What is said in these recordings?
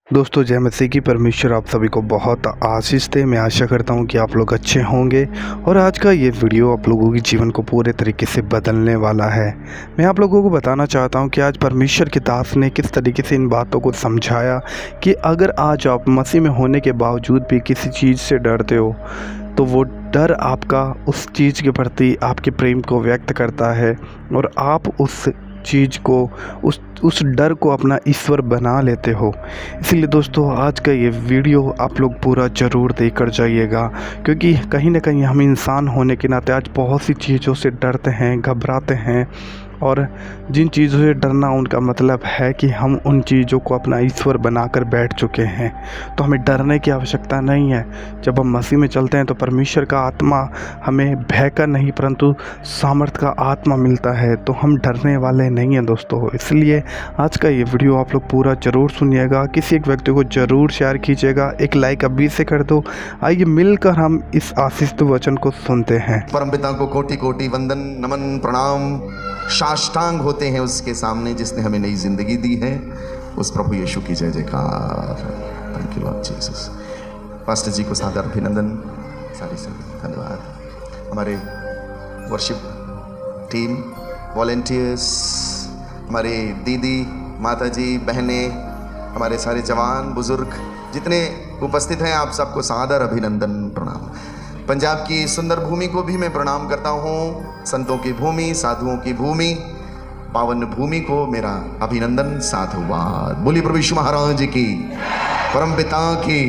दोस्तों जय मसीह की। परमेश्वर आप सभी को बहुत आशीष दे। मैं आशा करता हूं कि आप लोग अच्छे होंगे और आज का ये वीडियो आप लोगों के जीवन को पूरे तरीके से बदलने वाला है। मैं आप लोगों को बताना चाहता हूं कि आज परमेश्वर के दास ने किस तरीके से इन बातों को समझाया कि अगर आज आप मसीह में होने के बावजूद भी किसी चीज़ से डरते हो तो वो डर आपका उस चीज़ के प्रति आपके प्रेम को व्यक्त करता है और आप उस चीज़ को उस डर को अपना ईश्वर बना लेते हो। इसलिए दोस्तों आज का ये वीडियो आप लोग पूरा ज़रूर देखकर जाइएगा, क्योंकि कहीं ना कहीं हम इंसान होने के नाते आज बहुत सी चीज़ों से डरते हैं, घबराते हैं। और जिन चीज़ों से डरना उनका मतलब है कि हम उन चीज़ों को अपना ईश्वर बनाकर बैठ चुके हैं। तो हमें डरने की आवश्यकता नहीं है। जब हम मसीह में चलते हैं तो परमेश्वर का आत्मा हमें भय का नहीं परंतु सामर्थ का आत्मा मिलता है, तो हम डरने वाले नहीं हैं दोस्तों। इसलिए आज का ये वीडियो आप लोग पूरा ज़रूर सुनिएगा, किसी एक व्यक्ति को ज़रूर शेयर कीजिएगा, एक लाइक अभी से कर दो। आइए मिलकर हम इस आशीषित वचन को सुनते हैं। परमपिता को कोटि कोटि वंदन नमन प्रणाम साष्टांग होते हैं उसके सामने जिसने हमें नई जिंदगी दी है, उस प्रभु यीशु की जय जयकार। Thank you Lord Jesus. Pastor ji को सादर अभिनंदन, सारी संगत धन्यवाद। हमारे वर्शिप टीम, वॉलेंटियर्स, हमारे दीदी, माता जी, बहनें, हमारे सारे जवान बुजुर्ग जितने उपस्थित हैं, आप सबको सादर अभिनंदन प्रणाम। पंजाब की सुंदर भूमि को भी मैं प्रणाम करता हूँ। संतों की भूमि, साधुओं की भूमि, पावन भूमि को मेरा अभिनंदन साधुवाद। बोलिए प्रभु यीशु महाराज की, परमपिता की।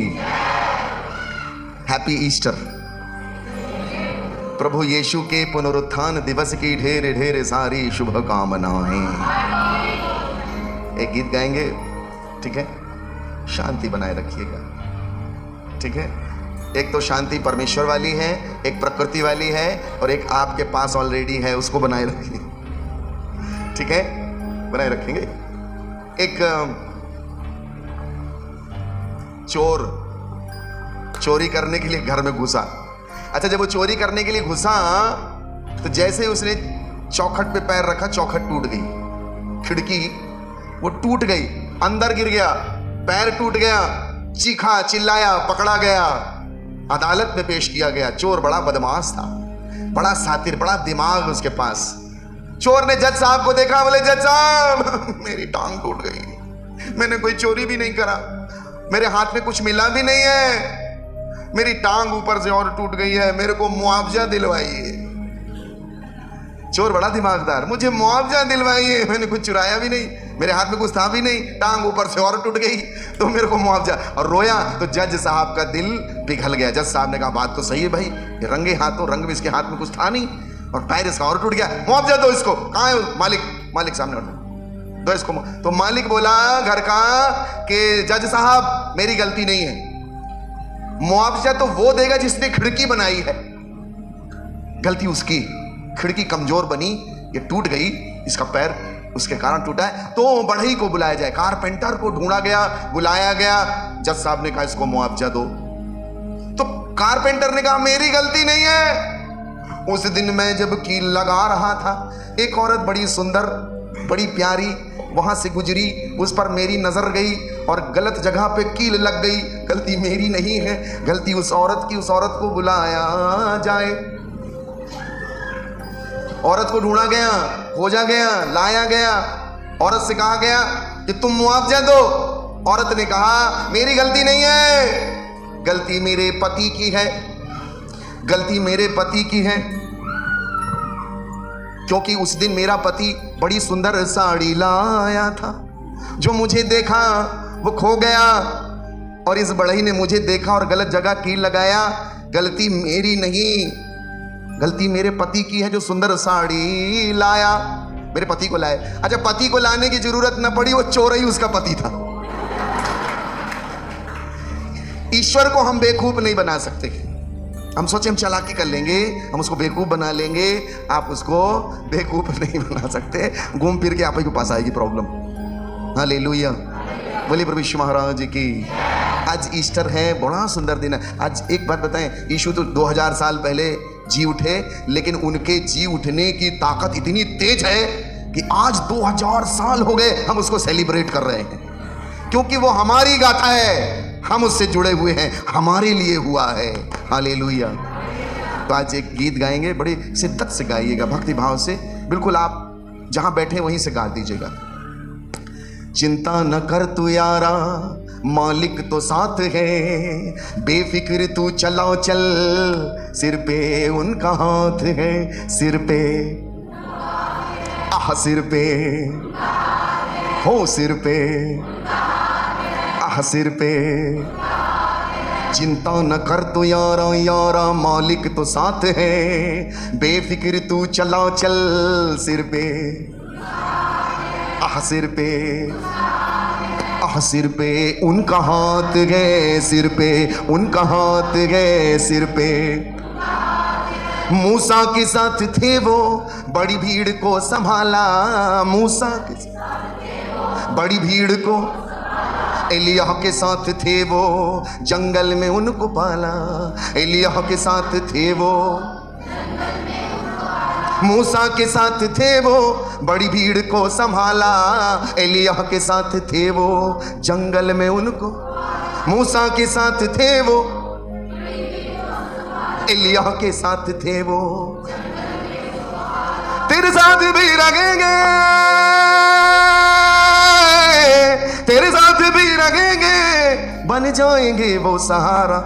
Happy Easter. प्रभु यीशु के पुनरुत्थान दिवस की ढेर ढेर सारी शुभकामनाएं। एक गीत गाएंगे, ठीक है? शांति बनाए रखिएगा, ठीक है? एक तो शांति परमेश्वर वाली है, एक प्रकृति वाली है, और एक आपके पास ऑलरेडी है, उसको बनाए रखिए, ठीक है? बनाए रखेंगे। एक चोर चोरी करने के लिए घर में घुसा। अच्छा, जब वो चोरी करने के लिए घुसा तो जैसे ही उसने चौखट पे पैर रखा, चौखट टूट गई, खिड़की वो टूट गई, अंदर गिर गया, पैर टूट गया, चीखा, चिल्लाया, पकड़ा गया, अदालत में पेश किया गया। चोर बड़ा बदमाश था, बड़ा सातिर, बड़ा दिमाग उसके पास। चोर ने जज साहब को देखा, बोले जज साहब मेरी टांग टूट गई, मैंने कोई चोरी भी नहीं करा, मेरे हाथ में कुछ मिला भी नहीं है, मेरी टांग ऊपर से और टूट गई है, मेरे को मुआवजा दिलवाइए। चोर बड़ा दिमागदार, मुझे मुआवजा दिलवाइए, मैंने कुछ चुराया भी नहीं, मेरे हाथ में कुछ था भी नहीं, टांग ऊपर से और टूट गई, तो मेरे को मुआवजा। और रोया तो जज साहब का दिल पिघल गया। जज साहब ने कहा बात तो सही है भाई, ये रंगे हाथों, रंग में इसके हाथ में कुछ था नहीं और पैर इसका और टूट गया, मुआवजा दो इसको। कहाँ है मालिक? मालिक सामने दो इसको। तो मालिक बोला घर का कि जज साहब मेरी गलती नहीं है, मुआवजा तो वो देगा जिसने खिड़की बनाई है, गलती उसकी, खिड़की कमजोर बनी, ये टूट गई, इसका पैर उसके कारण टूटा है, तो बढ़ई को बुलाया जाए। कारपेंटर को ढूंढा गया, बुलाया गया, जज साहब ने कहा इसको मुआवजा दो। तो कारपेंटर ने कहा मेरी गलती नहीं है, उस दिन मैं जब कील लगा रहा था, एक औरत बड़ी सुंदर, बड़ी प्यारी वहां से गुजरी, उस पर मेरी नजर गई और गलत जगह पे कील लग गई। गलती मेरी नहीं है, गलती उस औरत की। उस औरत को बुलाया जाए। औरत को ढूंढा गया, खोजा गया, लाया गया। औरत से कहा गया कि तुम मुआवजा दो। औरत ने कहा मेरी गलती नहीं है, गलती मेरे पति की है, गलती मेरे पति की है, क्योंकि उस दिन मेरा पति बड़ी सुंदर साड़ी लाया था, जो मुझे देखा वो खो गया, और इस बढ़ई ने मुझे देखा और गलत जगह कील लगाया। गलती मेरी नहीं, गलती मेरे पति की है, जो सुंदर साड़ी लाया, मेरे पति को लाए। अच्छा, पति को लाने की जरूरत न पड़ी, वो चोर ही उसका पति था। ईश्वर को हम बेवकूफ नहीं बना सकते। हम सोचे हम चालाकी कर लेंगे, हम उसको बेवकूफ बना लेंगे, आप उसको बेवकूफ नहीं बना सकते। घूम फिर के आप ही के पास आएगी प्रॉब्लम। हालेलुया, बोलिए प्रभु यीशु महाराज की। आज ईस्टर है, बड़ा सुंदर दिन है। आज एक बात बताएं, यीशु तो 2000 साल पहले जी उठे, लेकिन उनके जी उठने की ताकत इतनी तेज है कि आज 2000 साल हो गए हम उसको सेलिब्रेट कर रहे हैं। क्योंकि वो हमारी गाथा है, हम उससे जुड़े हुए हैं, हमारे लिए हुआ है। हालेलुया। तो आज एक गीत गाएंगे, बड़ी शिद्दत से गाइएगा, भक्ति भाव से, बिल्कुल आप जहां बैठे वहीं से गा दीजिएगा। चिंता न कर तू यारा, मालिक तो साथ है, बेफिक्र तू चला चल, सिर पे उनका हाथ है, सिर पे आह सिर पे हो, सिर पे आह सिर पे। चिंता न कर तू यारा, यारा मालिक तो साथ है, बेफिक्र तू चला चल, सिर पे आह सिर पे आह सिर पे उनका हाथ है, सिर पे उनका हाथ है, सिर पे। मूसा के साथ थे वो, बड़ी भीड़ को संभाला, मूसा के साथ बड़ी भीड़ को, एलिय्याह के साथ थे वो, जंगल में उनको पाला, एलिय्याह के साथ थे वो, मूसा के साथ थे वो, बड़ी भीड़ को संभाला, एलिय्याह के साथ थे वो, जंगल में उनको, मूसा के साथ थे वो, एलिय्याह के साथ थे वो, तेरे साथ भी रहेंगे, तेरे साथ भी रहेंगे, बन जाएंगे वो सहारा।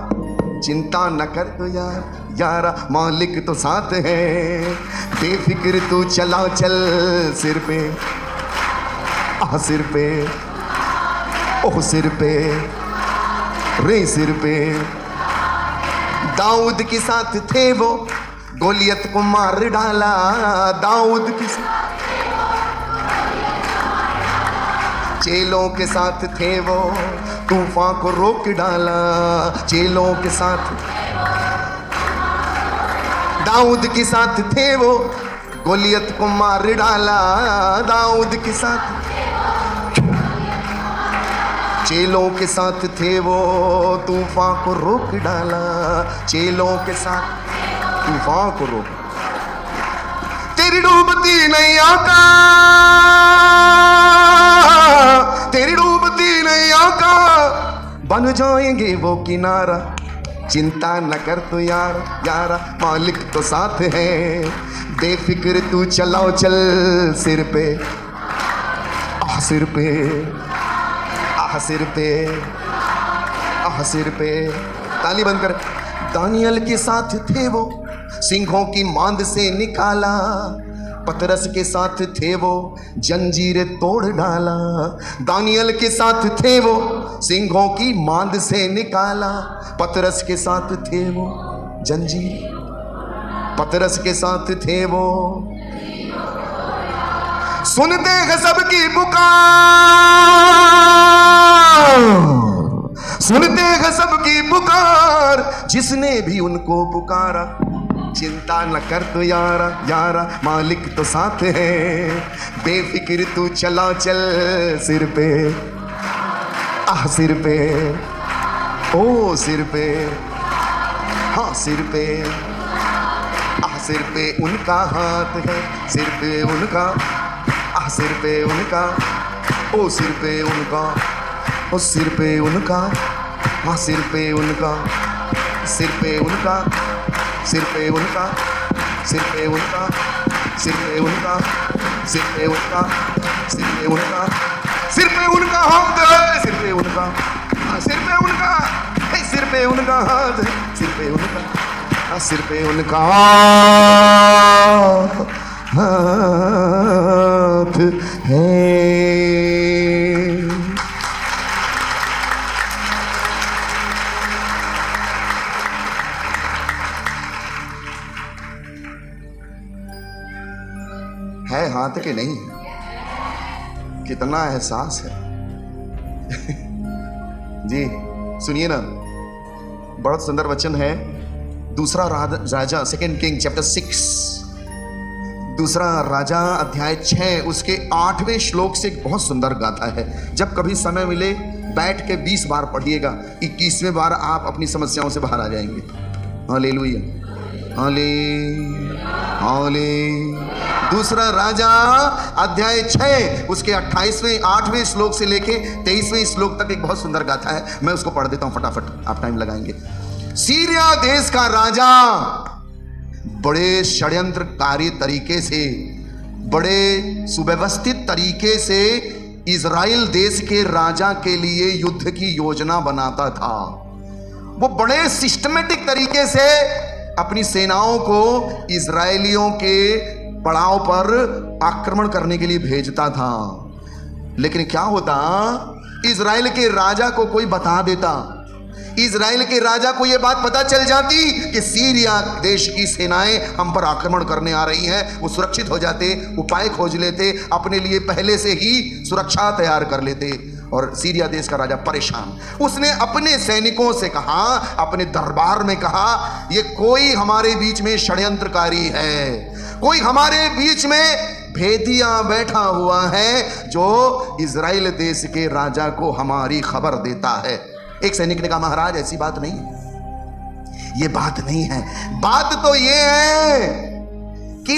चिंता न कर तो यार, यारा मालिक तो साथ है, बेफिक्र तू चला चल, सिर पे आह सिर पे ओह सिर पे रे सिर पे। दाऊद के साथ थे वो, गोलियत को मार डाला, दाऊद के साथ, चेलों के साथ थे वो, तूफान को रोक डाला, चेलों के साथ, दाऊद के साथ थे वो, गोलियत को मार डाला, दाऊद के साथ, चेलों के साथ थे वो, तूफान को रोक डाला, चेलों के साथ तूफान को रोक। तेरी डूबती नैया का, तेरी डूबती नैया का, बन जाएंगे वो किनारा। चिंता न कर तू यार, यारा मालिक तो साथ है, बेफिक्र तू चलाओ चल, सिर पे आह सिर पे आह सिर पे आह सिर पे। ताली बंद कर। दानियल के साथ थे वो, सिंहों की मांद से निकाला, पतरस के साथ थे वो, जंजीरें तोड़ डाला। दानियल के साथ थे वो, सिंहों की मांद से निकाला, पतरस के साथ थे वो, जंजीर, पतरस के साथ थे वो। सुनते हैं सबकी पुकार, सुनते हैं सबकी पुकार, जिसने भी उनको पुकारा। चिंता न कर तो यारा, यारा मालिक तो साथ है, बेफिक्र तू चला चल, सिर पे आह सिर पे ओ सिर पे हाँ सिर पे आह सिर पे उनका हाथ है, सिर पे उनका आह सिर पे उनका ओ सिर पे उनका ओ सिर पे उनका हाँ सिर पे उनका सिर पे उनका सिर पे उनका सिर पे उनका सिर पे उनका सिर पे उनका सिर पे उनका सिर पे उनका हाथ है, सिर पे उनका सिर पे उनका सिर पे उनका हाथ, सिर पे उनका सिर पे उनका हाथ है हाथ के नहीं, कितना एहसास है। जी सुनिए ना, बड़ा सुंदर वचन है, दूसरा राजा सेकंड किंग चैप्टर 6, दूसरा राजा अध्याय 6 उसके 8वें श्लोक से एक बहुत सुंदर गाथा है। जब कभी समय मिले बैठ के 20 बार पढ़िएगा, 21वें बार आप अपनी समस्याओं से बाहर आ जाएंगे। हालेलुया हाले हाले। दूसरा राजा अध्याय 6 उसके 28वें 8वें श्लोक से लेके 23वें श्लोक तक एक बहुत सुंदर गाथा है, मैं उसको पढ़ देता हूं फटाफट, आप टाइम लगाएंगे। सीरिया देश का राजा बड़े षड्यंत्रकारी तरीके से, बड़े सुव्यवस्थित तरीके से इजराइल देश के राजा के लिए युद्ध की योजना बनाता था। वो बड़े सिस्टमेटिक तरीके से अपनी सेनाओं को इजरायलियों के पड़ाव पर आक्रमण करने के लिए भेजता था। लेकिन क्या होता, इजराइल के राजा को कोई बता देता, इजराइल के राजा को यह बात पता चल जाती कि सीरिया देश की सेनाएं हम पर आक्रमण करने आ रही हैं, वो सुरक्षित हो जाते, उपाय खोज लेते, अपने लिए पहले से ही सुरक्षा तैयार कर लेते। और सीरिया देश का राजा परेशान, उसने अपने सैनिकों से कहा, अपने दरबार में कहा, ये कोई हमारे बीच में षड्यंत्रकारी है, कोई हमारे बीच में भेदिया बैठा हुआ है जो इजराइल देश के राजा को हमारी खबर देता है। एक सैनिक ने कहा, महाराज ऐसी बात नहीं है, ये बात नहीं है, बात तो ये है कि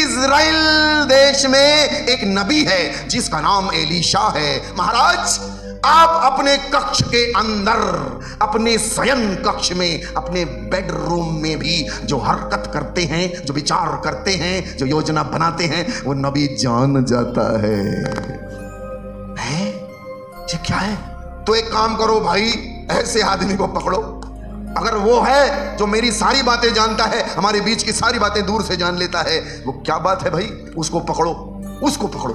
इजराइल देश में एक नबी है जिसका नाम एलीशा है। महाराज आप अपने कक्ष के अंदर, अपने शयन कक्ष में, अपने बेडरूम में भी जो हरकत करते हैं, जो विचार करते हैं, जो योजना बनाते हैं, वो नबी जान जाता है। ये क्या है? तो एक काम करो भाई, ऐसे आदमी को पकड़ो, अगर वो है जो मेरी सारी बातें जानता है, हमारे बीच की सारी बातें दूर से जान लेता है, वो क्या बात है भाई, उसको पकड़ो, उसको पकड़ो।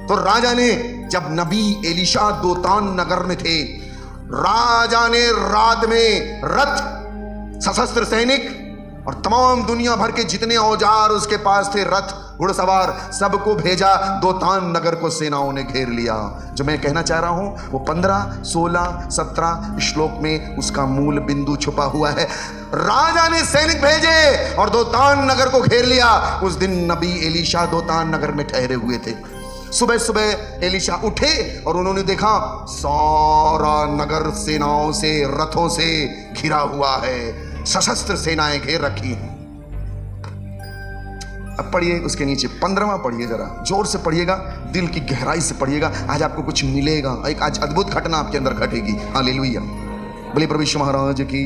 तो राजा ने, जब नबी एलीशा दोतान नगर में थे, राजा ने रात में रथ, सशस्त्र सैनिक और तमाम दुनिया भर के जितने औजार उसके पास थे, रथ, घुड़सवार, सबको भेजा। दोतान नगर को सेनाओं ने घेर लिया। जो मैं कहना चाह रहा हूं वो 15, 16, 17 श्लोक में उसका मूल बिंदु छुपा हुआ है। राजा ने सैनिक भेजे और दोतान नगर को घेर लिया। उस दिन नबी एलीशा दोतान नगर में ठहरे हुए थे। सुबह सुबह एलीशा उठे और उन्होंने देखा सारा नगर सेनाओं से, रथों से घिरा हुआ है, सशस्त्र सेनाएं घेर रखी हैं। अब पढ़िए उसके नीचे 15वां पढ़िए, जरा जोर से पढ़िएगा, दिल की गहराई से पढ़िएगा, आज आपको कुछ मिलेगा, एक आज अद्भुत घटना आपके अंदर घटेगी। हालेलुया, बोले प्रभु यीशु महाराज की।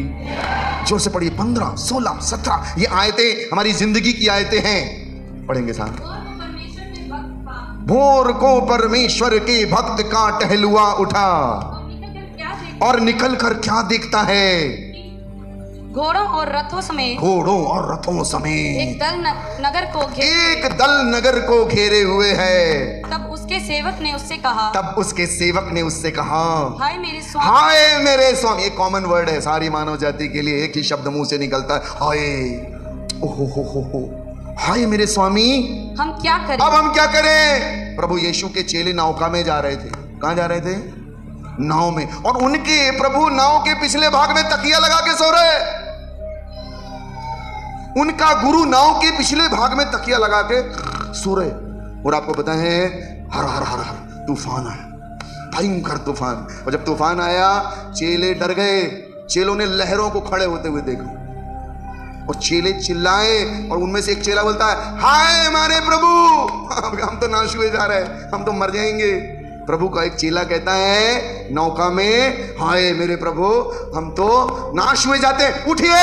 जोर से पढ़िए, 15, 16, 17 ये आयतें हमारी जिंदगी की आयतें हैं, पढ़ेंगे साथ। भोर को परमेश्वर के भक्त का टहलुआ उठा और निकल कर क्या देखता है? घोड़ों और रथों समेत, घोड़ों और रथों समेत एक दल नगर को घेरे हुए है। तब उसके सेवक ने उससे कहा, हाय मेरे स्वामी, हाय मेरे स्वामी। एक कॉमन वर्ड है सारी मानव जाति के लिए, एक ही शब्द मुंह से निकलता है, हाय। ओहो, हाय मेरे स्वामी, हम क्या करें? अब हम क्या करें? प्रभु यीशु के चेले नौका में जा रहे थे। कहां जा रहे थे? नाव में। और उनके प्रभु नाव के पिछले भाग में तकिया लगा के सो रहे। उनका गुरु नाव के पिछले भाग में तकिया लगा के सो रहे। और आपको पता है, हर हर हर हर तूफान आया, भयंकर तूफान। और जब तूफान आया, चेले डर गए। चेलों ने लहरों को खड़े होते हुए देखा और चेले चिल्लाए। और उनमें से एक चेला बोलता है, हाय हमारे प्रभु, हम तो नाश हुए जा रहे हैं, हम तो मर जाएंगे। प्रभु का एक चेला कहता है नौका में, हाय मेरे प्रभु, हम तो नाश हुए जाते हैं, उठिए।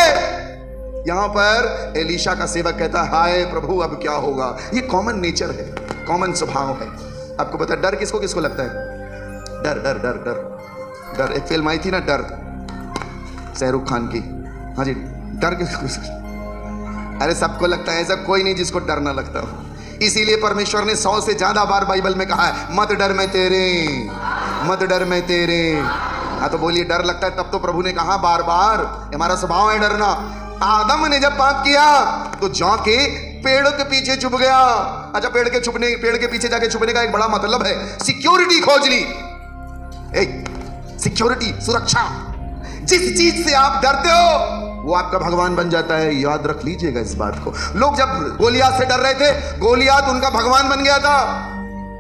यहां पर एलीशा का सेवक कहता है, हाय प्रभु अब क्या होगा? ये कॉमन नेचर है, कॉमन स्वभाव है। आपको पता है डर किसको किसको लगता है? डर डर डर डर डर। एक फिल्म आई थी ना, डर, शाहरुख खान की। हाँ जी, डर किसको? अरे सबको लगता है, ऐसा कोई नहीं जिसको डर ना लगता हो। इसीलिए परमेश्वर ने 100 से ज्यादा बार बाइबल में कहा है, मत डर मैं तेरे, मत डर मैं तेरे। हाँ तो बोलिए, डर लगता है तब तो प्रभु ने कहा बार बार, हमारा स्वभाव है डरना। आदम ने जब पाप किया तो जाके पेड़ के पीछे छुप गया। अच्छा, पेड़ के पीछे जाके छुपने का एक बड़ा मतलब है, सिक्योरिटी खोज ली। सिक्योरिटी, सुरक्षा। जिस चीज से आप डरते हो वो आपका भगवान बन जाता है। याद रख लीजिएगा इस बात को। लोग जब गोलियात से डर रहे थे, गोलियात उनका भगवान बन गया था।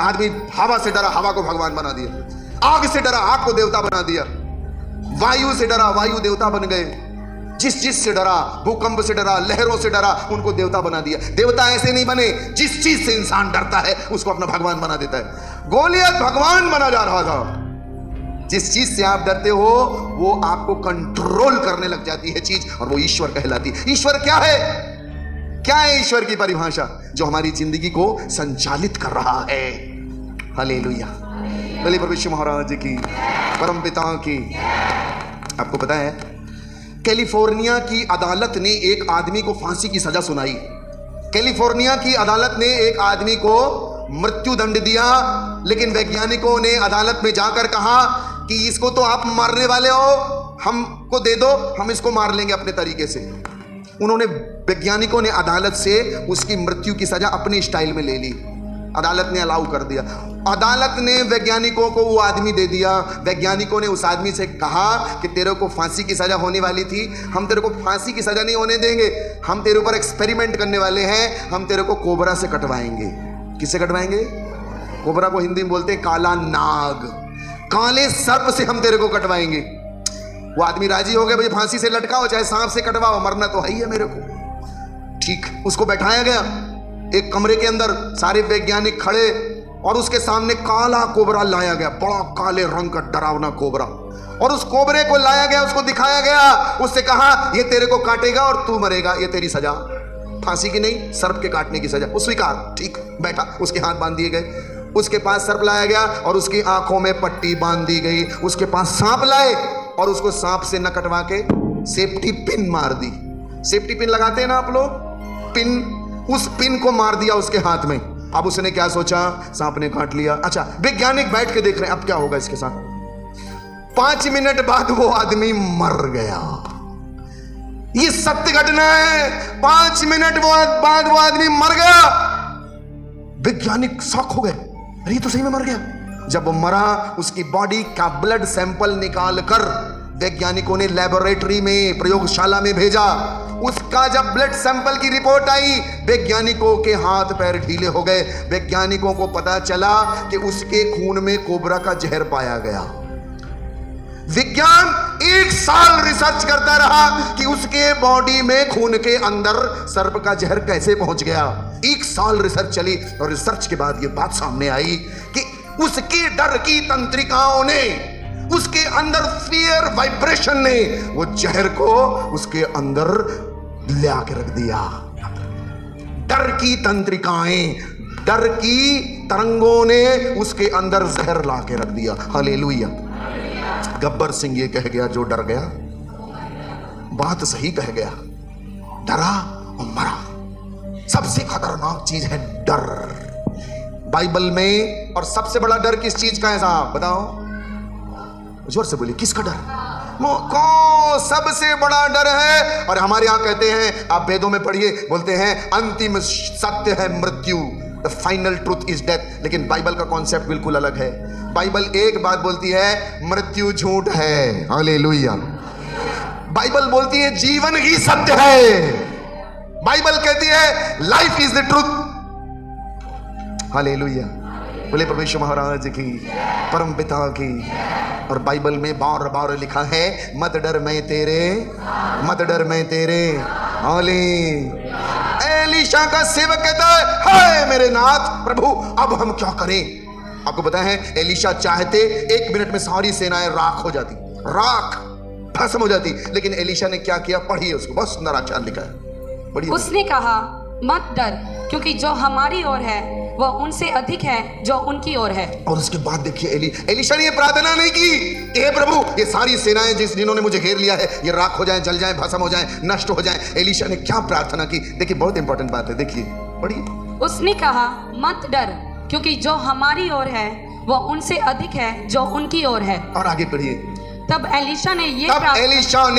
आदमी हवा से डरा, हवा को भगवान बना दिया। आग से डरा, आग को देवता बना दिया। वायु से डरा, वायु देवता बन गए। जिस जिस से डरा, भूकंप से डरा, लहरों से डरा, उनको देवता बना दिया। देवता ऐसे नहीं बने, जिस चीज से इंसान डरता है उसको अपना भगवान बना देता है। गोलियत भगवान बना जा रहा था। जिस चीज से आप डरते हो वो आपको कंट्रोल करने लग जाती है चीज, और वो ईश्वर कहलाती है। ईश्वर क्या है? क्या है ईश्वर की परिभाषा? जो हमारी जिंदगी को संचालित कर रहा है। हालेलुया। बोलिए परमेश्वर महाराज की, परम पिता की। आपको पता है कैलिफोर्निया की अदालत ने एक आदमी को फांसी की सजा सुनाई। कैलिफोर्निया की अदालत ने एक आदमी को मृत्यु दंड दिया, लेकिन वैज्ञानिकों ने अदालत में जाकर कहा कि इसको तो आप मारने वाले हो, हमको दे दो, हम इसको मार लेंगे अपने तरीके से। उन्होंने, वैज्ञानिकों ने अदालत से उसकी मृत्यु की सजा अपने स्टाइल में ले ली। अदालत ने अलाउ कर दिया। अदालत ने वैज्ञानिकों को वो आदमी दे दिया। वैज्ञानिकों ने उस आदमी से कहा कि तेरे को फांसी की सजा होने वाली थी, हम तेरे को फांसी की सजा नहीं होने देंगे, हम तेरे ऊपर एक्सपेरिमेंट करने वाले हैं, हम तेरे को कोबरा से कटवाएंगे। किससे कटवाएंगे? कोबरा को हिंदी में बोलते हैं काला नाग, काले सर्प से हम तेरे को कटवाएंगे। वो आदमी राजी हो गया, भाई फांसी से लटकाओ चाहे सांप से कटवाओ, मरना तो है ही है मेरे को। ठीक, उसको बैठाया गया एक कमरे के अंदर, सारे वैज्ञानिक खड़े, और उसके सामने काला कोबरा लाया गया, बड़ा काले रंग का डरावना कोबरा। और उस कोबरे को लाया गया, उसको दिखाया गया, उससे कहा ये तेरे को काटेगा और तू मरेगा, ये तेरी सजा, फांसी की नहीं, सर्प के काटने की सजा। वो स्वीकार, ठीक, बैठा, उसके हाथ बांध दिए गए। उसके पास सर्प लाया गया और उसकी आंखों में पट्टी बांध दी गई। उसके पास सांप लाए और उसको सांप से न कटवा के सेफ्टी पिन मार दी। सेफ्टी पिन लगाते हैं ना आप लोग, पिन, उस पिन को मार दिया उसके हाथ में। अब उसने क्या सोचा, सांप ने काट लिया। अच्छा, वैज्ञानिक बैठ के देख रहे हैं अब क्या होगा इसके साथ। 5 मिनट बाद वो आदमी मर गया। ये सत्य घटना है। 5 मिनट बाद वो आदमी मर गया। वैज्ञानिक शॉक हो गए, अरे ये तो सही में मर गया। जब वो मरा, उसकी बॉडी का ब्लड सैंपल निकाल कर वैज्ञानिकों ने लेबोरेटरी में, प्रयोगशाला में भेजा। उसका जब ब्लड सैंपल की रिपोर्ट आई, वैज्ञानिकों के हाथ पैर ढीले हो गए। वैज्ञानिकों को पता चला कि उसके खून में कोबरा का जहर पाया गया। विज्ञान 1 साल रिसर्च करता रहा कि उसके बॉडी में, खून के अंदर सर्प का जहर कैसे पहुंच गया। 1 साल रिसर्च चली और रिसर्च के बाद यह बात सामने आई कि उसके डर की तंत्रिकाओं ने, उसके अंदर फियर वाइब्रेशन ने वो जहर को उसके अंदर ले आके रख दिया। डर की तंत्रिकाएं, डर की तरंगों ने उसके अंदर जहर ला के रख दिया। हालेलुया। गब्बर सिंह ये कह गया, जो डर गया, बात सही कह गया, डरा और मरा। सबसे खतरनाक चीज है डर बाइबल में। और सबसे बड़ा डर किस चीज का है साहब, बताओ, जोर से बोलिए, किसका डर? कौन सबसे बड़ा डर है? और हमारे यहां कहते हैं, आप वेदों में पढ़िए, बोलते हैं अंतिम सत्य है मृत्यु, the final truth is death. लेकिन बाइबल का कॉन्सेप्ट बिल्कुल अलग है। बाइबल एक बात बोलती है, मृत्यु झूठ है। हालेलुया। बाइबल बोलती है जीवन ही सत्य है। बाइबल कहती है life is the truth. Hallelujah. बोले परमेश्वर महाराज की, परम पिता की। और बाइबल में बार बार लिखा है, मत डर मैं तेरे, मत डर मैं तेरे। हाले। एलीशा का सेवक कहता है, हाय मेरे नाथ प्रभु, अब हम क्या करें? आपको पता है एलीशा चाहते 1 मिनट में सारी सेनाएं राख हो जाती, राख भस्म हो जाती। लेकिन एलीशा ने क्या किया? पढ़िए उसको, बहुत सुंदर अक्षर लिखा है, पढ़िए। उसने कहा, मत डर, क्योंकि जो हमारी ओर है वह उनसे अधिक है जो उनकी ओर है। और उसके बाद देखिए एलीशा ने ये प्रार्थना नहीं की, हे प्रभु ये सारी सेनाएं जिन्होंने मुझे घेर लिया है ये राख हो जाएं, जल जाएं, भस्म हो जाएं, नष्ट हो जाएं। एलीशा ने क्या प्रार्थना की? देखिए बहुत इंपॉर्टेंट बात है, देखिए पढ़िए। उसने कहा, मत डर, क्योंकि जो हमारी ओर है वह उनसे अधिक है जो उनकी ओर है। और आगे पढ़िए। तब एलीशा ने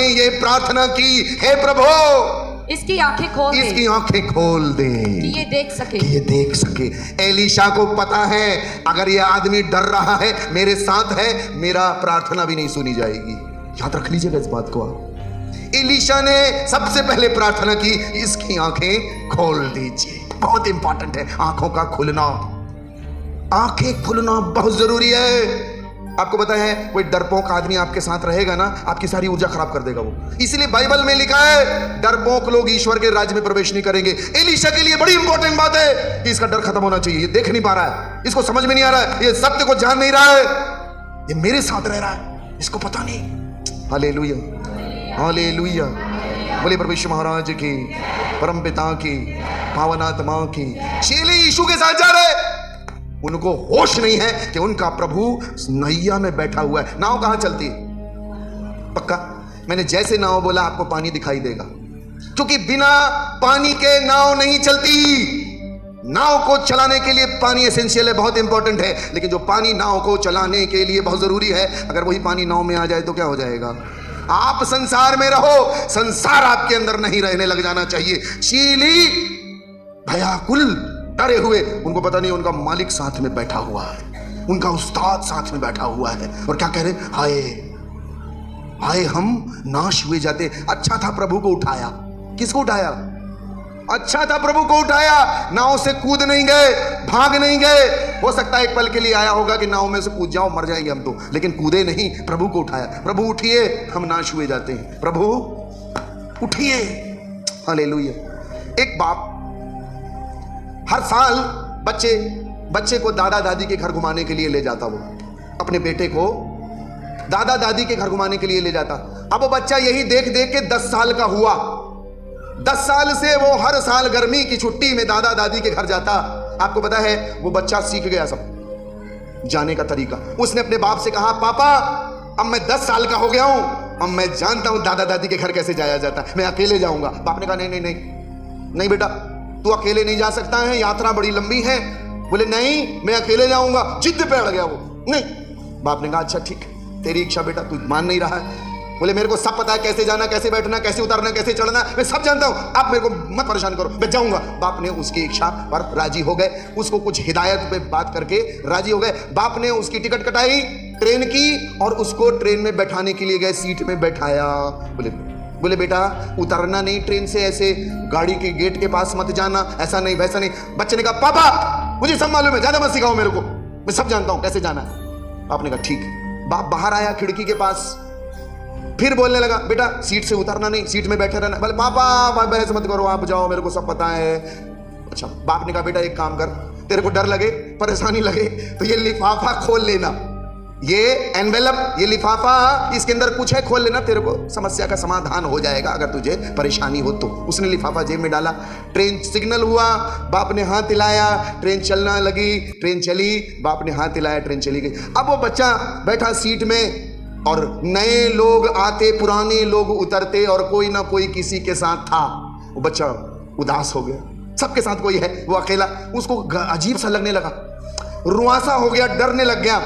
ये प्रार्थना की, हे प्रभु इसकी आंखें खोल दे, इसकी आंखें खोल दे कि ये देख सके, ये देख सके। एलीशा को पता है अगर ये आदमी डर रहा है, मेरे साथ है, मेरा प्रार्थना भी नहीं सुनी जाएगी। याद रख लीजिएगा इस बात को आप। एलीशा ने सबसे पहले प्रार्थना की, इसकी आंखें खोल दीजिए। बहुत इंपॉर्टेंट है आंखों का खुलना। आंखें खुलना बहुत जरूरी है। आपको पता है कोई डरपोक आदमी आपके साथ रहेगा ना, आपकी सारी ऊर्जा खराब कर देगा वो। इसलिए बाइबल में लिखा है डरपोक लोग ईश्वर के राज्य में प्रवेश नहीं करेंगे। एलीशा के लिए बड़ी इंपॉर्टेंट बात है कि इसका डर खत्म होना चाहिए। ये देख नहीं पा रहा है, इसको समझ में नहीं आ रहा है, ये सत्य को जान नहीं रहा है, ये मेरे साथ रह रहा है, इसको पता नहीं। Hallelujah, hallelujah. बोले प्रभु यीशु महाराज की, परम पिता की, पावन आत्मा की। चेले यीशु के साथ जा रहे, उनको होश नहीं है कि उनका प्रभु नैया में बैठा हुआ है। नाव कहां चलती है? पक्का मैंने जैसे नाव बोला आपको पानी दिखाई देगा, क्योंकि बिना पानी के नाव नहीं चलती। नाव को चलाने के लिए पानी एसेंशियल है, बहुत इंपॉर्टेंट है, लेकिन जो पानी नाव को चलाने के लिए बहुत जरूरी है, अगर वही पानी नाव में आ जाए तो क्या हो जाएगा? आप संसार में रहो, संसार आपके अंदर नहीं रहने लग जाना चाहिए। चीली भयाकुल डरे हुए, उनको पता नहीं उनका मालिक साथ में बैठा हुआ है, उनका उस्ताद साथ में बैठा हुआ है, और क्या कह रहे? हाय हाय हम नाश हुए जाते। अच्छा था प्रभु को उठाया। किसको उठाया? अच्छा था प्रभु को उठाया। नाव से कूद नहीं गए, भाग नहीं गए। हो सकता है एक पल के लिए आया होगा कि नाव में से कूद जाओ, मर जाएंगे हम तो, लेकिन कूदे नहीं, प्रभु को उठाया। प्रभु उठिए, हम नाश हुए जाते हैं, प्रभु उठिए। हालेलुया। एक बाप हर साल बच्चे को दादा दादी के घर घुमाने के लिए ले जाता, वो अपने बेटे को दादा दादी के घर घुमाने के लिए ले जाता। अब वो बच्चा यही देख देख के 10 साल का हुआ। 10 साल से वो हर साल गर्मी की छुट्टी में दादा दादी के घर जाता। आपको पता है वो बच्चा सीख गया सब जाने का तरीका। उसने अपने बाप से कहा, पापा अब मैं 10 साल का हो गया हूं, अब मैं जानता हूं दादा दादी के घर कैसे जाया जाता है, मैं अकेले जाऊंगा। बाप ने कहा, नहीं नहीं नहीं नहीं बेटा, तू अकेले नहीं जा सकता है, यात्रा बड़ी लंबी है। बोले नहीं मैं अकेले जाऊंगा। जिद पे अड़ गया वो, नहीं। बाप ने कहा, अच्छा ठीक, तेरी इच्छा बेटा, तू मान नहीं रहा है। बोले मेरे को सब पता है, कैसे जाना, कैसे बैठना, कैसे उतरना, कैसे चढ़ना, मैं सब जानता हूं, आप मेरे को मत परेशान करो, मैं जाऊंगा। बाप ने उसकी इच्छा पर राजी हो गए, उसको कुछ हिदायत पे बात करके राजी हो गए। बाप ने उसकी टिकट कटाई ट्रेन की और उसको ट्रेन में बैठाने के लिए गए, सीट में बैठाया। बोले बेटा उतरना नहीं ट्रेन से, ऐसे गाड़ी के गेट के पास मत जाना, ऐसा नहीं वैसा नहीं। बच्चे ने कहा, पापा मुझे सब मालूम है, ज्यादा मत सिखाओ मेरे को, मैं सब जानता हूं कैसे जाना है। आपने कहा ठीक। बाप बाहर आया खिड़की के पास, फिर बोलने लगा, बेटा सीट से उतरना नहीं, सीट में बैठे रहना। बोले पापा बहस मत करो, आप जाओ, मेरे को सब पता है। अच्छा, बाप ने कहा, बेटा एक काम कर, तेरे को डर लगे, परेशानी लगे तो ये लिफाफा खोल लेना, ये एनवेलप, ये लिफाफा, इसके अंदर कुछ है, खोल लेना, तेरे को समस्या का समाधान हो जाएगा अगर तुझे परेशानी हो तो। उसने लिफाफा जेब में डाला। ट्रेन सिग्नल हुआ, बाप ने हाथ हिलाया, ट्रेन चलना लगी, ट्रेन चली, बाप ने हाथ हिलाया, ट्रेन चली गई। अब वो बच्चा बैठा सीट में और नए लोग आते, पुराने लोग उतरते और कोई ना कोई किसी के साथ था। वो बच्चा उदास हो गया, सबके साथ कोई है, वो अकेला। उसको अजीब सा लगने लगा, रुआसा हो गया, डरने लग गया।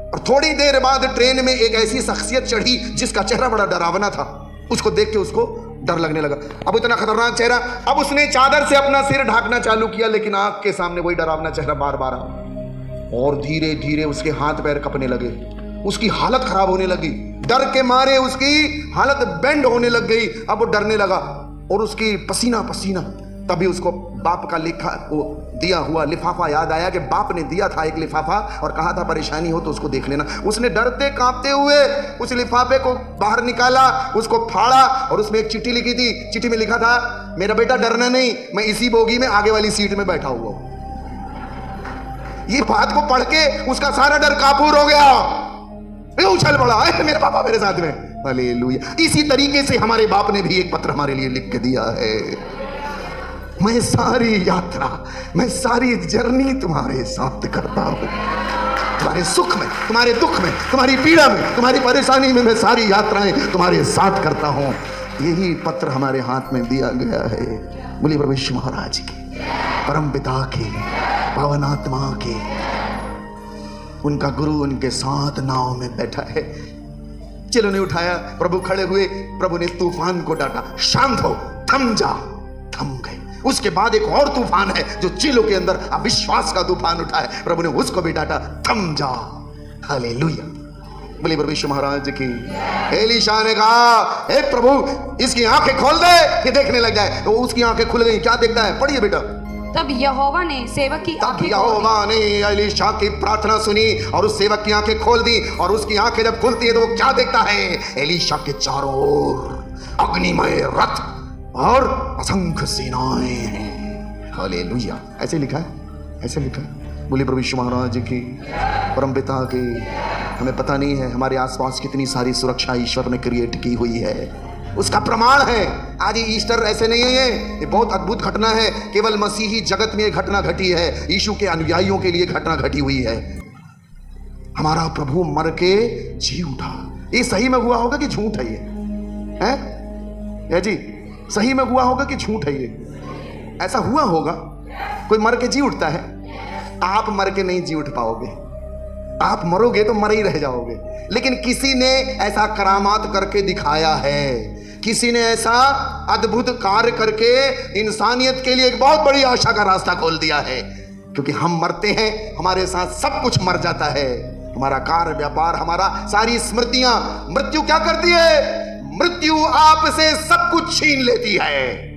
और थोड़ी देर बाद ट्रेन में एक ऐसी शख्सियत चढ़ी जिसका चेहरा बड़ा डरावना था। उसको देख के उसको डर लगने लगा। अब इतना खतरनाक चेहरा, अब उसने चादर से अपना सिर ढांकना चालू किया, लेकिन आंख के सामने वही डरावना चेहरा बार बार आया। और धीरे धीरे उसके हाथ पैर कपने लगे, उसकी हालत खराब होने लगी, डर के मारे उसकी हालत बेंड होने लग गई। अब वो डरने लगा और उसकी पसीना पसीना। तभी उसको बाप का लिखा वो दिया हुआ लिफाफा याद आया कि बाप ने दिया था एक लिफाफा और कहा था परेशानी हो तो उसको देख लेना। उसने डरते कांपते हुए उस लिफाफे को बाहर निकाला, उसको फाड़ा और उसमें एक चिट्ठी लिखी थी। चिट्ठी में लिखा था, मेरा बेटा डरना नहीं, मैं इसी बोगी में आगे वाली सीट में बैठा हुआ हूं। ये बात को पढ़ के उसका सारा डर काबू हो गया, उछल पड़ा, मेरे पापा मेरे साथ में। हालेलुया। इसी तरीके से हमारे बाप ने भी एक पत्र हमारे लिए लिख के दिया है, मैं सारी यात्रा, मैं सारी जर्नी तुम्हारे साथ करता हूं, तुम्हारे सुख में, तुम्हारे दुख में, तुम्हारी पीड़ा में, तुम्हारी परेशानी में, मैं सारी यात्राएं तुम्हारे साथ करता हूं। यही पत्र हमारे हाथ में दिया गया है। बोलिए प्रभु यीशु महाराज की, परम पिता की, पावन आत्मा की। उनका गुरु उनके साथ नाव में बैठा है। चलो ने उठाया, प्रभु खड़े हुए, प्रभु ने तूफान को डांटा, शांत हो, थम जा, थम गए। उसके बाद एक और तूफान है जो चीलों के अंदर अविश्वास का तूफान उठा है, प्रभु ने उसको भी डांटा, थम जा। हालेलुया। बोलिए प्रभु यीशु महाराज की। एलीशा ने कहा, हे प्रभु इसकी आंखें खोल दे, ये देखने लग जाए। तो उसकी आंखें खुल गई। क्या देखता है? पढ़िए बेटा, तब यहोवा ने सेवक की तब आंखें खोल दी। यहोवा ने एलीशा की प्रार्थना सुनी और उस सेवक की आंखें खोल दी, और उसकी आंखें जब खुलती है तो वो क्या देखता है? एलीशा के चारों ओर अग्निमय रथ और असंख्य सेनाएं हैं। हालेलुया। ऐसे लिखा है, ऐसे लिखा है। बोले प्रभु यीशु महाराज की, परमपिता की। हमें पता नहीं है हमारे आसपास कितनी सारी सुरक्षा ईश्वर ने क्रिएट की हुई है, उसका प्रमाण है। आज ये ईस्टर ऐसे नहीं है, ये बहुत अद्भुत घटना है। केवल मसीही जगत में ये घटना घटी है, यीशु के अनुयायियों के लिए घटना घटी हुई है। हमारा प्रभु मर के जी उठा। ये सही में हुआ होगा कि झूठ है? ये है जी, सही में हुआ होगा कि झूठ है? ये ऐसा हुआ होगा। कोई मर के जी उठता है? आप मर के नहीं जी उठ पाओगे, आप मरोगे तो मर ही रह जाओगे। लेकिन किसी ने ऐसा करामात करके दिखाया है, किसी ने ऐसा अद्भुत कार्य करके इंसानियत के लिए एक बहुत बड़ी आशा का रास्ता खोल दिया है। क्योंकि हम मरते हैं, हमारे साथ सब कुछ मर जाता है। हमारा कार्य, व्यापार, हमारा सारी स्मृतियां। मृत्यु क्या करती है? मृत्यु आपसे सब कुछ छीन लेती है।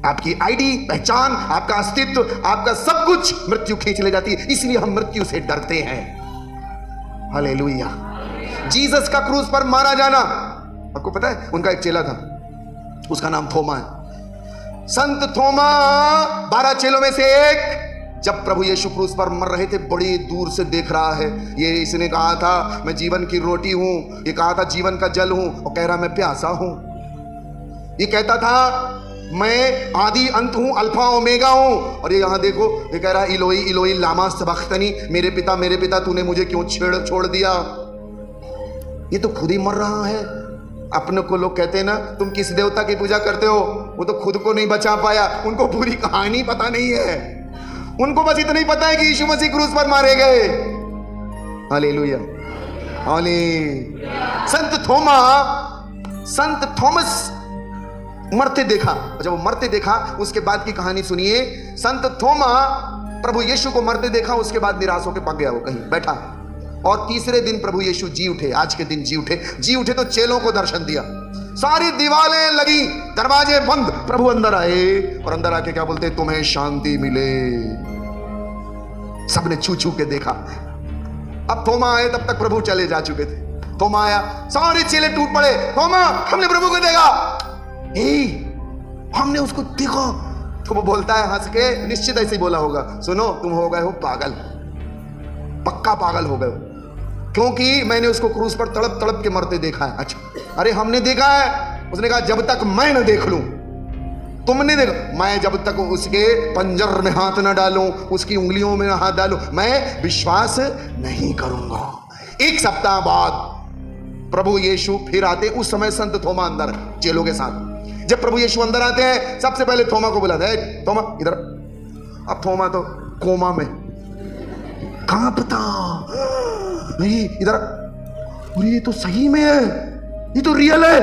आपकी आईडी, पहचान, आपका अस्तित्व, आपका सब कुछ मृत्यु खींच ले जाती है। इसलिए हम मृत्यु से डरते हैं। हालेलुया। जीसस का क्रूस पर मारा जाना, आपको पता है उनका एक चेला था, उसका नाम थोमा है। संत थोमा 12 चेलों में से एक। जब प्रभु यीशु क्रूस पर मर रहे थे, बड़ी दूर से देख रहा है। ये इसने कहा था मैं जीवन की रोटी हूं, ये कहा था जीवन का जल हूं, और कह रहा मैं प्यासा हूं। ये कहता था मैं आदि अंत हूं, अल्फा ओमेगा हूं। और ये यहां देखो, ये कह रहा इलोई इलोई लामा सबख्तनी, मेरे पिता तूने मुझे क्यों छोड़ दिया। ये तो खुद ही मर रहा है। अपने को लोग कहते हैं ना, तुम किस देवता की पूजा करते हो, वो तो खुद को नहीं बचा पाया। उनको पूरी कहानी पता नहीं है, उनको बस इतना ही पता है कि यीशु मसीह क्रूस पर मारे गए। Hallelujah, hallelujah. संत थॉमस मरते देखा। जब वो मरते देखा, उसके बाद की कहानी सुनिए। संत थोमा प्रभु यीशु को मरते देखा, उसके बाद निराश होकर पक गया, वो कहीं बैठा। और तीसरे दिन प्रभु यीशु जी उठे। आज के दिन जी उठे तो चेलों को दर्शन दिया। सारी दीवारें लगी, दरवाजे बंद, प्रभु अंदर आए और अंदर आके क्या बोलते? तुम्हें शांति मिले। सबने छू छू के देखा। अब थोमा आए, तब तक प्रभु चले जा चुके थे। थोमा आया, सारे चेले टूट पड़े। थोमा, हमने प्रभु को देखा, हमने उसको देखा। तो वो बोलता है हंस के, निश्चित ऐसे ही बोला होगा, सुनो तुम हो गए हो पागल, पक्का पागल हो गए हो, क्योंकि मैंने उसको क्रूस पर तड़प तड़प के मरते देखा है। अच्छा, अरे हमने देखा है। उसने कहा जब तक मैं न देख लूं, तुमने देखा, मैं जब तक उसके पंजर में हाथ न डालूं, उसकी उंगलियों में हाथ डालूं, मैं विश्वास नहीं करूंगा। एक सप्ताह बाद प्रभु यीशु फिर आते। उस समय संत थोमा अंदर चेलों के साथ। जब प्रभु यीशु अंदर आते हैं, सबसे पहले थोमा को बुलाते हैं, थोमा इधर। अब थोमा तो कोमा में, कहां पता नहीं, इधर। ये तो सही में है, ये तो रियल है,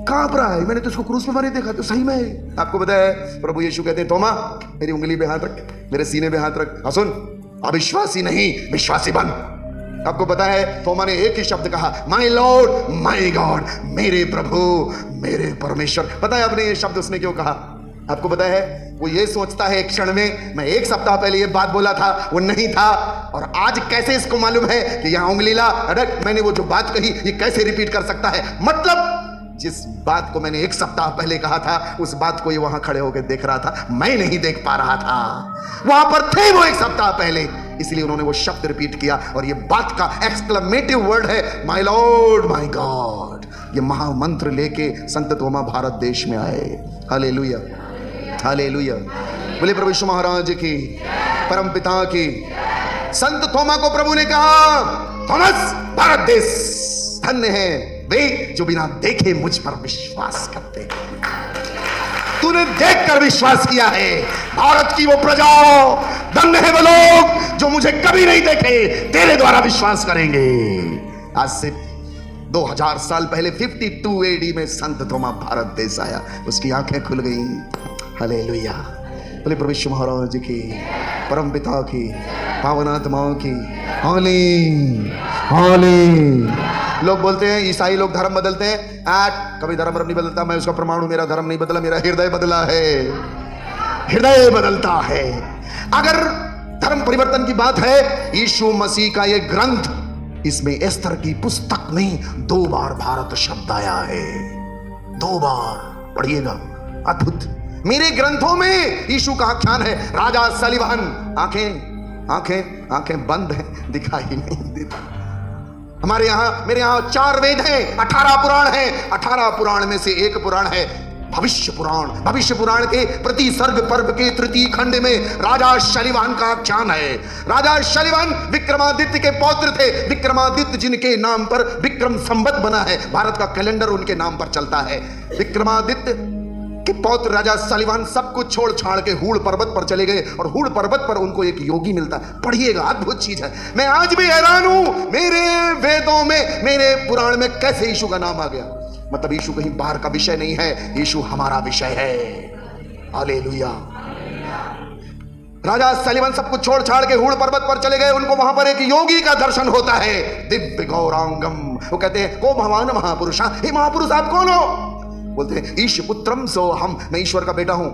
कांप रहा है। मैंने तो उसको क्रूस पे मारे देखा, तो सही में है। आपको पता है प्रभु यीशु कहते हैं थोमा मेरी उंगली पे हाथ रख, मेरे सीने पे हाथ रख। हाँ सुन, अविश्वासी नहीं विश्वासी बन। आपको पता है थोमा ने एक ही शब्द कहा, माय लॉर्ड माय गॉड, मेरे प्रभु मेरे परमेश्वर। पता है आपने ये शब्द उसने क्यों कहा? आपको पता है वो ये सोचता है एक क्षण में, मैं एक सप्ताह पहले ये बात बोला था, वो नहीं था, और आज कैसे इसको मालूम है कि यहां उंगली ला, मैंने वो जो बात कही ये कैसे रिपीट कर सकता है। मतलब जिस बात को मैंने एक सप्ताह पहले कहा था, उस बात को ये वहां खड़े होकर देख रहा था, मैं नहीं देख पा रहा था। वहां पर थे वो एक सप्ताह पहले, इसलिए उन्होंने वो शब्द रिपीट किया। और ये बात का एक्सक्लेमेटिव वर्ड है, माय लॉर्ड माय गॉड। ये महामंत्र लेके संत थोमा भारत देश में आए। Hallelujah, hallelujah. बोले प्रभु यीशु महाराज की, परम पिता की। संत थोमा को प्रभु ने कहा, थॉमस, भारत देश धन्य है वे जो बिना देखे मुझ पर विश्वास करते हैं। तूने देखकर विश्वास किया है। भारत की वो प्रजा, धन्य है वो लोग जो मुझे कभी नहीं देखे, तेरे द्वारा विश्वास करेंगे। आज से 2000 साल पहले 52 AD में संत थोमा भारत देश आया, उसकी आंखें खुल गई। हालेलुया। बोले प्रभु यीशु महाराज की, परम पिता की, पावन आत्माओं की। हाले हाले। लोग बोलते हैं ईसाई लोग धर्म बदलते हैं। कभी धर्म नहीं बदलता, मैं उसका प्रमाण हूं। मेरा धर्म नहीं बदला, मेरा हृदय बदला है। हृदय बदलता है। अगर धर्म परिवर्तन की बात है, यीशु मसीह का यह ग्रंथ, इसमें एस्तर की पुस्तक में 2 बार भारत शब्द आया है। 2 बार पढ़िएगा, अद्भुत। मेरे ग्रंथों में यीशु का आख्यान है। राजा सलीवान, आंखें बंद हैं, दिखाई नहीं देता। मेरे यहाँ 4 वेद हैं, 18 पुराण हैं। 18 पुराण में से एक पुराण है भविष्य पुराण। भविष्य पुराण के प्रति सर्ग पर्व के 3 खंड में राजा शलिवान का आख्यान है। राजा शलिवान विक्रमादित्य के पौत्र थे। विक्रमादित्य जिनके नाम पर विक्रम संवत बना है, भारत का कैलेंडर उनके नाम पर चलता है। विक्रमादित्य के पौत्र राजा सलीवान सब कुछ छोड़ छाड़ के हूड़ पर्वत पर चले गए और हूड़ पर्वत पर उनको एक योगी मिलता है। पढ़िएगा, अद्भुत चीज है। मैं आज भी हैरान हूं, मेरे वेदों में, मेरे पुराण में कैसे यीशु का नाम आ गया। मतलब यीशु कहीं बाहर का विषय नहीं है, यीशु हमारा विषय है। हालेलुया। राजा सलीवान सब कुछ छोड़ छाड़ के हूड़ पर्वत पर चले गए। उनको वहां पर एक योगी का दर्शन होता है, दिव्य गौरांगम। वो कहते हैं, को भगवान महापुरुष, हे महापुरुष आप कौन हो? बोलते हैं, ईश पुत्रम सो हम, मैं ईश्वर का बेटा हूं।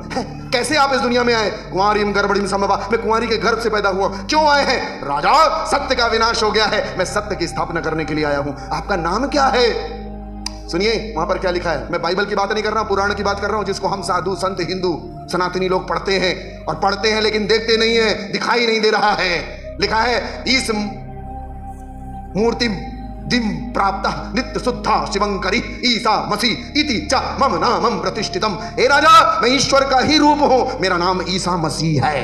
कैसे आप इस दुनिया में आए? कुंवारीम गर्भणीम संभवा, मैं कुंवारी के गर्भ से पैदा हुआ। क्यों आए हैं? राजा, सत्य का विनाश हो गया है, मैं सत्य की स्थापना करने के लिए आया हूं। आपका नाम क्या है? सुनिए वहां पर क्या लिखा है। मैं बाइबल की बात नहीं कर रहा, पुराण की बात कर रहा हूं, जिसको हम साधु संत हिंदू सनातनी लोग पढ़ते हैं लेकिन देखते नहीं है, दिखाई नहीं दे रहा है। लिखा है, इस मूर्ति दिम प्राप्त नित्य शुद्धा शिवंकरी ईसा मसीह इति च मम नामम प्रतिष्ठितम। ए राजा, मैं ईश्वर का ही रूप हूं, मेरा नाम ईसा मसीह है।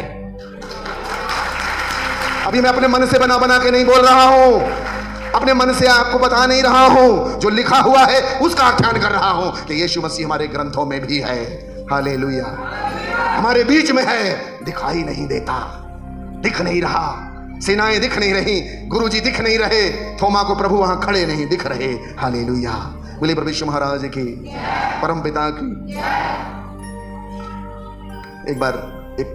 अभी मैं अपने मन से बना के नहीं बोल रहा हूं, अपने मन से आपको बता नहीं रहा हूं, जो लिखा हुआ है उसका आख्यान कर रहा हूं कि यीशु मसीह हमारे ग्रंथों में भी है। हालेलुया। हमारे बीच में है, दिखाई नहीं देता, दिख नहीं रहा, सेनाएं दिख नहीं रही, गुरुजी दिख नहीं रहे, थोमा को प्रभु वहां खड़े नहीं दिख रहे। हालेलुया। बोले प्रभु यीशु महाराज की, परम पिता की। एक बार एक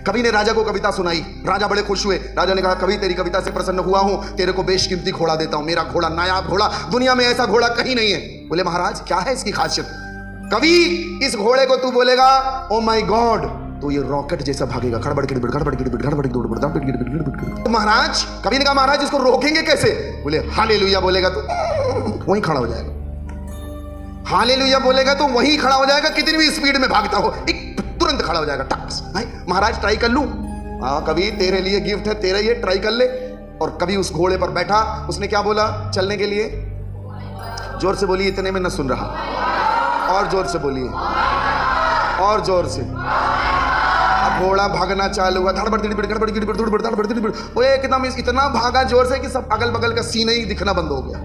कवि ने राजा को कविता सुनाई। राजा बड़े खुश हुए। राजा ने कहा, कवि तेरी कविता से प्रसन्न हुआ हूं, तेरे को बेशकीमती घोड़ा देता हूं। मेरा घोड़ा नायाब घोड़ा, दुनिया में ऐसा घोड़ा कहीं नहीं है। बोले महाराज क्या है इसकी खासियत? कवि, इस घोड़े को तू बोलेगा ओ माय गॉड तो ये रॉकेट जैसा भागेगा, खड़बड़ गिड़बड़ खड़बड़ गिड़बड़ खड़बड़ गिड़बड़ खड़बड़ गिड़बड़ गिड़बड़। महाराज, कवि ने कहा महाराज इसको रोकेंगे कैसे? बोले हालेलुया बोलेगा तो वहीं खड़ा हो जाएगा। हालेलुया बोलेगा तो वहीं खड़ा हो जाएगा, कितनी भी स्पीड में भागता हो, तुरंत खड़ा हो जाएगा, टक। महाराज ट्राई कर लूं? हाँ कभी तेरे लिए गिफ्ट है, तेरा ये ट्राई कर ले। और कभी उस घोड़े पर बैठा, उसने क्या बोला चलने के लिए? जोर से बोलिए, इतने में न सुन रहा, और जोर से बोलिए, और जोर से। अब घोड़ा भागना चालू हुआ, धड़बड़ दिड़बड़ गड़बड़ गिड़बड़ धड़बड़ धड़बड़ दिड़बड़। वो एकदम इतना भागा जोर से कि सब अगल बगल का सीन ही दिखना बंद हो गया।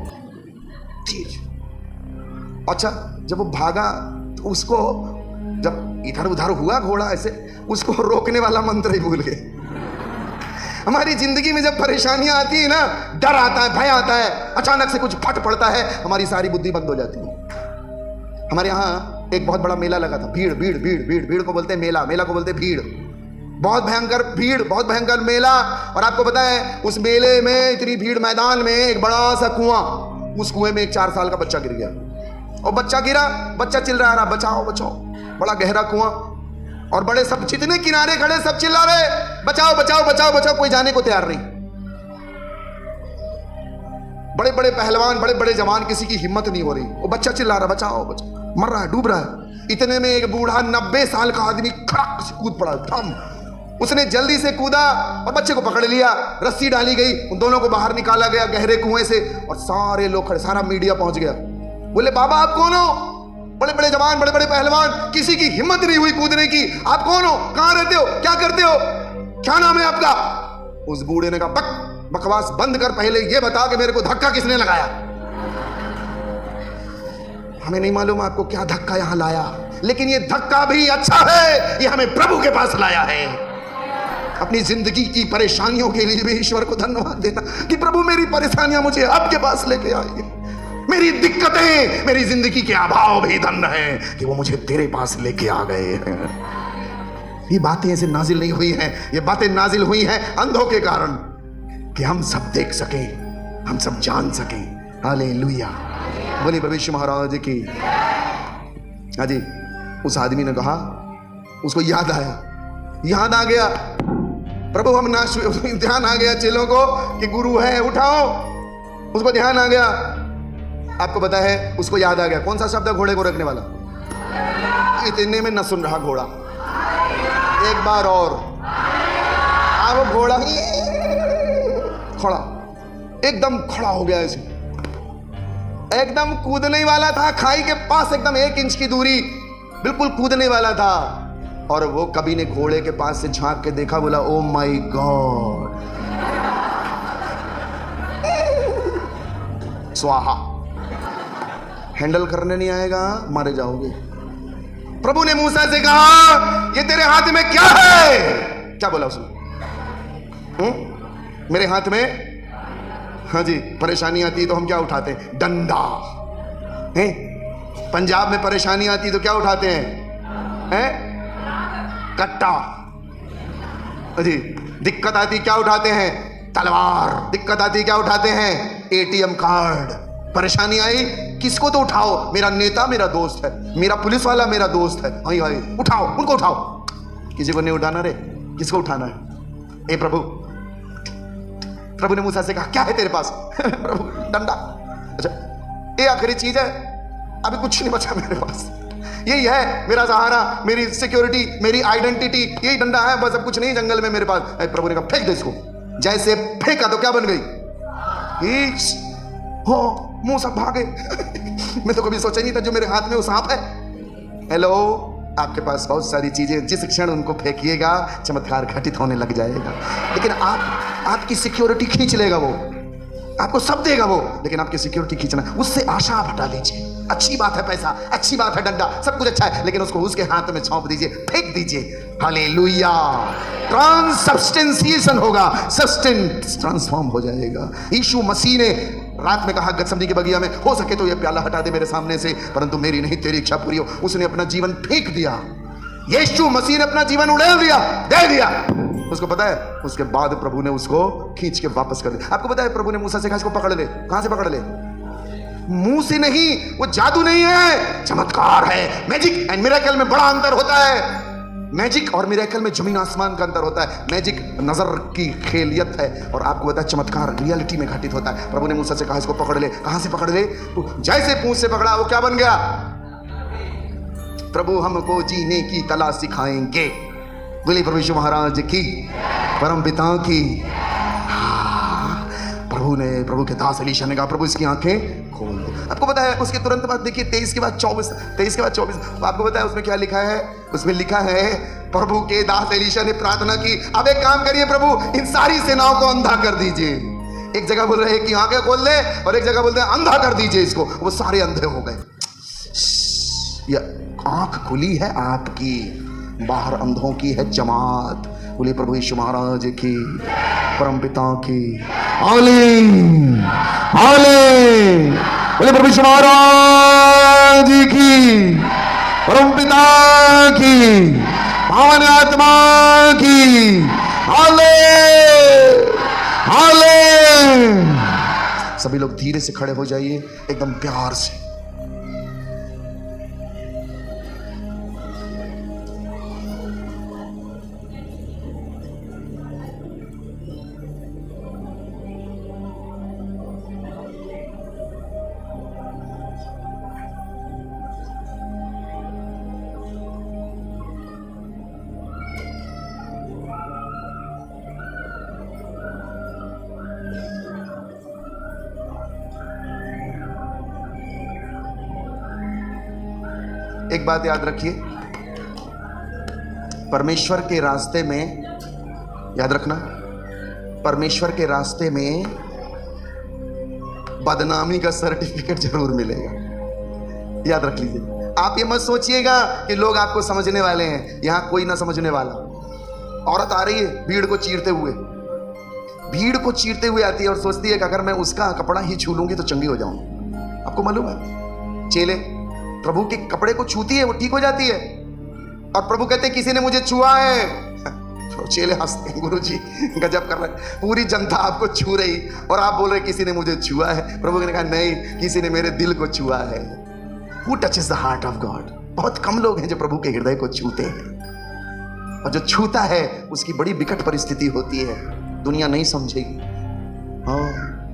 ठीक। अच्छा, जब वो भागा तो उसको, जब इधर उधर हुआ घोड़ा ऐसे, उसको रोकने वाला मंत्र ही भूल गए। हमारी जिंदगी में जब परेशानियां आती है ना, डर आता है, भय आता है, अचानक से कुछ फट पड़ता है, हमारी सारी बुद्धि बंद हो जाती है। हमारे यहाँ एक बहुत बड़ा मेला लगा था। भीड़ भीड़ भीड़ भीड़ भीड़ को बोलते हैं मेला, मेला को बोलते हैं भीड़। बहुत भयंकर भीड़, बहुत भयंकर मेला। और आपको पता है उस मेले में इतनी भीड़, मैदान में एक बड़ा सा कुआं, उस कुएं में एक 4 साल का बच्चा गिर गया। और बच्चा गिरा, बच्चा चिल्ला रहा बचाओ बचाओ। बड़ा गहरा कुआं, और बड़े सब जितने किनारे खड़े सब चिल्ला रहे बचाओ बचाओ बचाओ बचाओ, कोई जाने को तैयार नहीं। बड़े बड़े पहलवान, बड़े बड़े जवान, किसी की हिम्मत नहीं हो रही। वो बच्चा चिल्ला रहा बचाओ बचाओ, मर रहा है, डूब रहा है। इतने में एक बूढ़ा 90 साल का आदमी खड़ाक से कूद पड़ा, थम। उसने जल्दी से कूदा और बच्चे को पकड़ लिया, रस्सी डाली गई, उन दोनों को बाहर निकाला गया गहरे कुएं से। और सारे लोग खड़े, सारा मीडिया पहुंच गया। बोले बाबा आप कौन हो? बड़े बड़े जवान, बड़े बड़े पहलवान, किसी की हिम्मत नहीं हुई कूदने की। आप कौन हो? कहां रहते हो? क्या करते हो? क्या नाम है आपका? उस बूढ़े ने कहा बकवास बंद कर, पहले ये बता कि मेरे को धक्का किसने लगाया। हमें नहीं मालूम आपको क्या धक्का यहां लाया, लेकिन ये धक्का भी अच्छा है, ये हमें प्रभु के पास लाया है। अपनी जिंदगी की परेशानियों के लिए भी ईश्वर को धन्यवाद देना कि प्रभु मेरी परेशानियां मुझे आपके पास लेके आई। मेरी दिक्कतें, मेरी जिंदगी के अभाव भी धन्य है कि वो मुझे तेरे पास लेके आ गए हैं। ये बातें ऐसे नाजिल नहीं हुई हैं, ये बातें नाजिल हुई हैं अंधों के कारण, कि हम सब देख सकें, हम सब जान सकें। हालेलुया। बोलिए प्रभु यीशु महाराज की। हाजी, उस आदमी ने कहा उसको याद आया, याद आ गया, प्रभु हम नाश हुए। ध्यान आ गया चेलों को कि गुरु है, उठाओ। उसको ध्यान आ गया। आपको पता है उसको याद आ गया कौन सा शब्द है घोड़े को रखने वाला। इतने में न सुन रहा घोड़ा, एक बार और अब घोड़ा खड़ा, एकदम खड़ा हो गया, ऐसे एकदम कूदने ही वाला था खाई के पास, एकदम 1 इंच की दूरी, बिल्कुल कूदने वाला था। और वो कवि ने घोड़े के पास से झांक के देखा, बोला ओ माय गॉड, स्वाहा, हैंडल करने नहीं आएगा, मारे जाओगे। प्रभु ने मूसा से कहा ये तेरे हाथ में क्या है? क्या बोला उसने? मेरे हाथ में, हाँ जी, परेशानी आती तो हम क्या उठाते हैं? डंडा। हैं? पंजाब में परेशानी आती तो क्या उठाते हैं? कट्टा। जी, दिक्कत आती क्या उठाते हैं? तलवार। दिक्कत आती क्या उठाते हैं? ATM card. परेशानी आई किसको तो उठाओ, मेरा नेता मेरा दोस्त है, मेरा पुलिस वाला मेरा दोस्त है, हाय हाय उठाओ, उनको उठाओ। किसी को नहीं उठाना रे, किसको उठाना है? ए प्रभु। प्रभु ने मूसा से कहा क्या है तेरे पास? प्रभु डंडा। अच्छा, ये आखिरी चीज है, अभी कुछ नहीं बचा मेरे पास, यही है मेरा सहारा, मेरी सिक्योरिटी, मेरी आइडेंटिटी, यही डंडा है बस, अब कुछ नहीं जंगल में मेरे पास। प्रभु ने कहा फेंक दे इसको। जैसे फेंका तो क्या बन गई? हो मूसा भागे। मैं तो कभी सोचा नहीं था जो मेरे हाथ में वो सांप है। हेलो, आपके पास बहुत सारी चीजें, जिस क्षण उनको फेंकिएगा चमत्कार घटित होने लग जाएगा। लेकिन आपकी सिक्योरिटी खींच लेगा वो, आपको सब देगा वो, लेकिन आपकी सिक्योरिटी खींचना, उससे आशा आप हटा लीजिए। अच्छी बात है पैसा, अच्छी बात है डंडा, सब कुछ अच्छा है, लेकिन उसको उसके हाथ में सौंप दीजिए, फेंक दीजिए। हालेलुया। ट्रांसब्सटेंसिएशन होगा, सब्सटेंस ट्रांसफॉर्म हो जाएगा। यीशु मसीह ने रात में कहा गत्समनी के बगिया में, हो सके तो यह प्याला हटा दे मेरे सामने से, परंतु मेरी नहीं तेरी इच्छा पूरी हो। उसने अपना जीवन फेंक दिया। यीशु मसीह ने अपना जीवन उड़ेल दिया, दे दिया। उसको पता है, उसके बाद प्रभु ने उसको खींच के वापस कर दिया। आपको पता है प्रभु ने मूसा से कहा इसको पकड़ ले। कहां से पकड़ ले? मुंह से नहीं, वो जादू नहीं है, चमत्कार है। मैजिक एंड मिरेकल में बड़ा अंतर होता है। मैजिक और मिरेकल में जमीन आसमान का अंतर होता है। मैजिक नजर की खेलियत है, और आपको पता है चमत्कार रियलिटी में घटित होता है। प्रभु ने मूसा से कहा इसको पकड़ ले। कहां से पकड़ ले? जैसे पूंछ से पकड़ा, वो क्या बन गया? प्रभु हमको जीने की कला सिखाएंगे। बोले प्रभु यीशु महाराज की, परम पिता की। प्रभु के दास एलीशा ने कहा प्रभु इसकी आंखें खोल दो। आपको पता है उसके तुरंत बाद देखिए 23 के बाद 24, आपको पता है उसमें क्या लिखा है? उसमें लिखा है प्रभु के दास एलीशा ने प्रार्थना की, अब एक काम करिए प्रभु, इन सारी सेनाओं को अंधा कर दीजिए। एक जगह बोल रहे हैं कि आंखें खोल दे, और एक जगह बोलते हैं अंधा कर दीजिए इसको। वो सारे अंधे हो गए। ये आंख खुली है आपकी, बाहर अंधों की है जमात। बोले प्रभु यीशु महाराज की, परम पिता की। आमीन, आमीन। बोले प्रभु यीशु महाराज की, परम पिता की, पावन आत्मा की। आमीन, आमीन। सभी लोग धीरे से खड़े हो जाइए, एकदम प्यार से। एक बात याद रखिए, परमेश्वर के रास्ते में, याद रखना, परमेश्वर के रास्ते में बदनामी का सर्टिफिकेट जरूर मिलेगा। याद रख लीजिए। आप ये मत सोचिएगा कि लोग आपको समझने वाले हैं, यहां कोई ना समझने वाला। औरत आ रही है भीड़ को चीरते हुए आती है और सोचती है कि अगर मैं उसका कपड़ा ही छू लूंगी तो चंगी हो जाऊंगी। आपको मालूम है चेले प्रभु के कपड़े को छूती है, वो ठीक हो जाती है। और प्रभु कहते हैं किसी ने मुझे छुआ है। तो चेले हंसते हैं, गुरु जी गजब कर रहे हैं, पूरी जनता आपको छू रही और आप बोल रहे किसी ने मुझे छुआ है। प्रभु ने कहा नहीं, किसी ने मेरे दिल को छुआ है। Who touches the heart of God? बहुत कम लोग हैं जो प्रभु के हृदय को छूते हैं। और जो छूता है उसकी बड़ी विकट परिस्थिति होती है, दुनिया नहीं समझेगी। हाँ,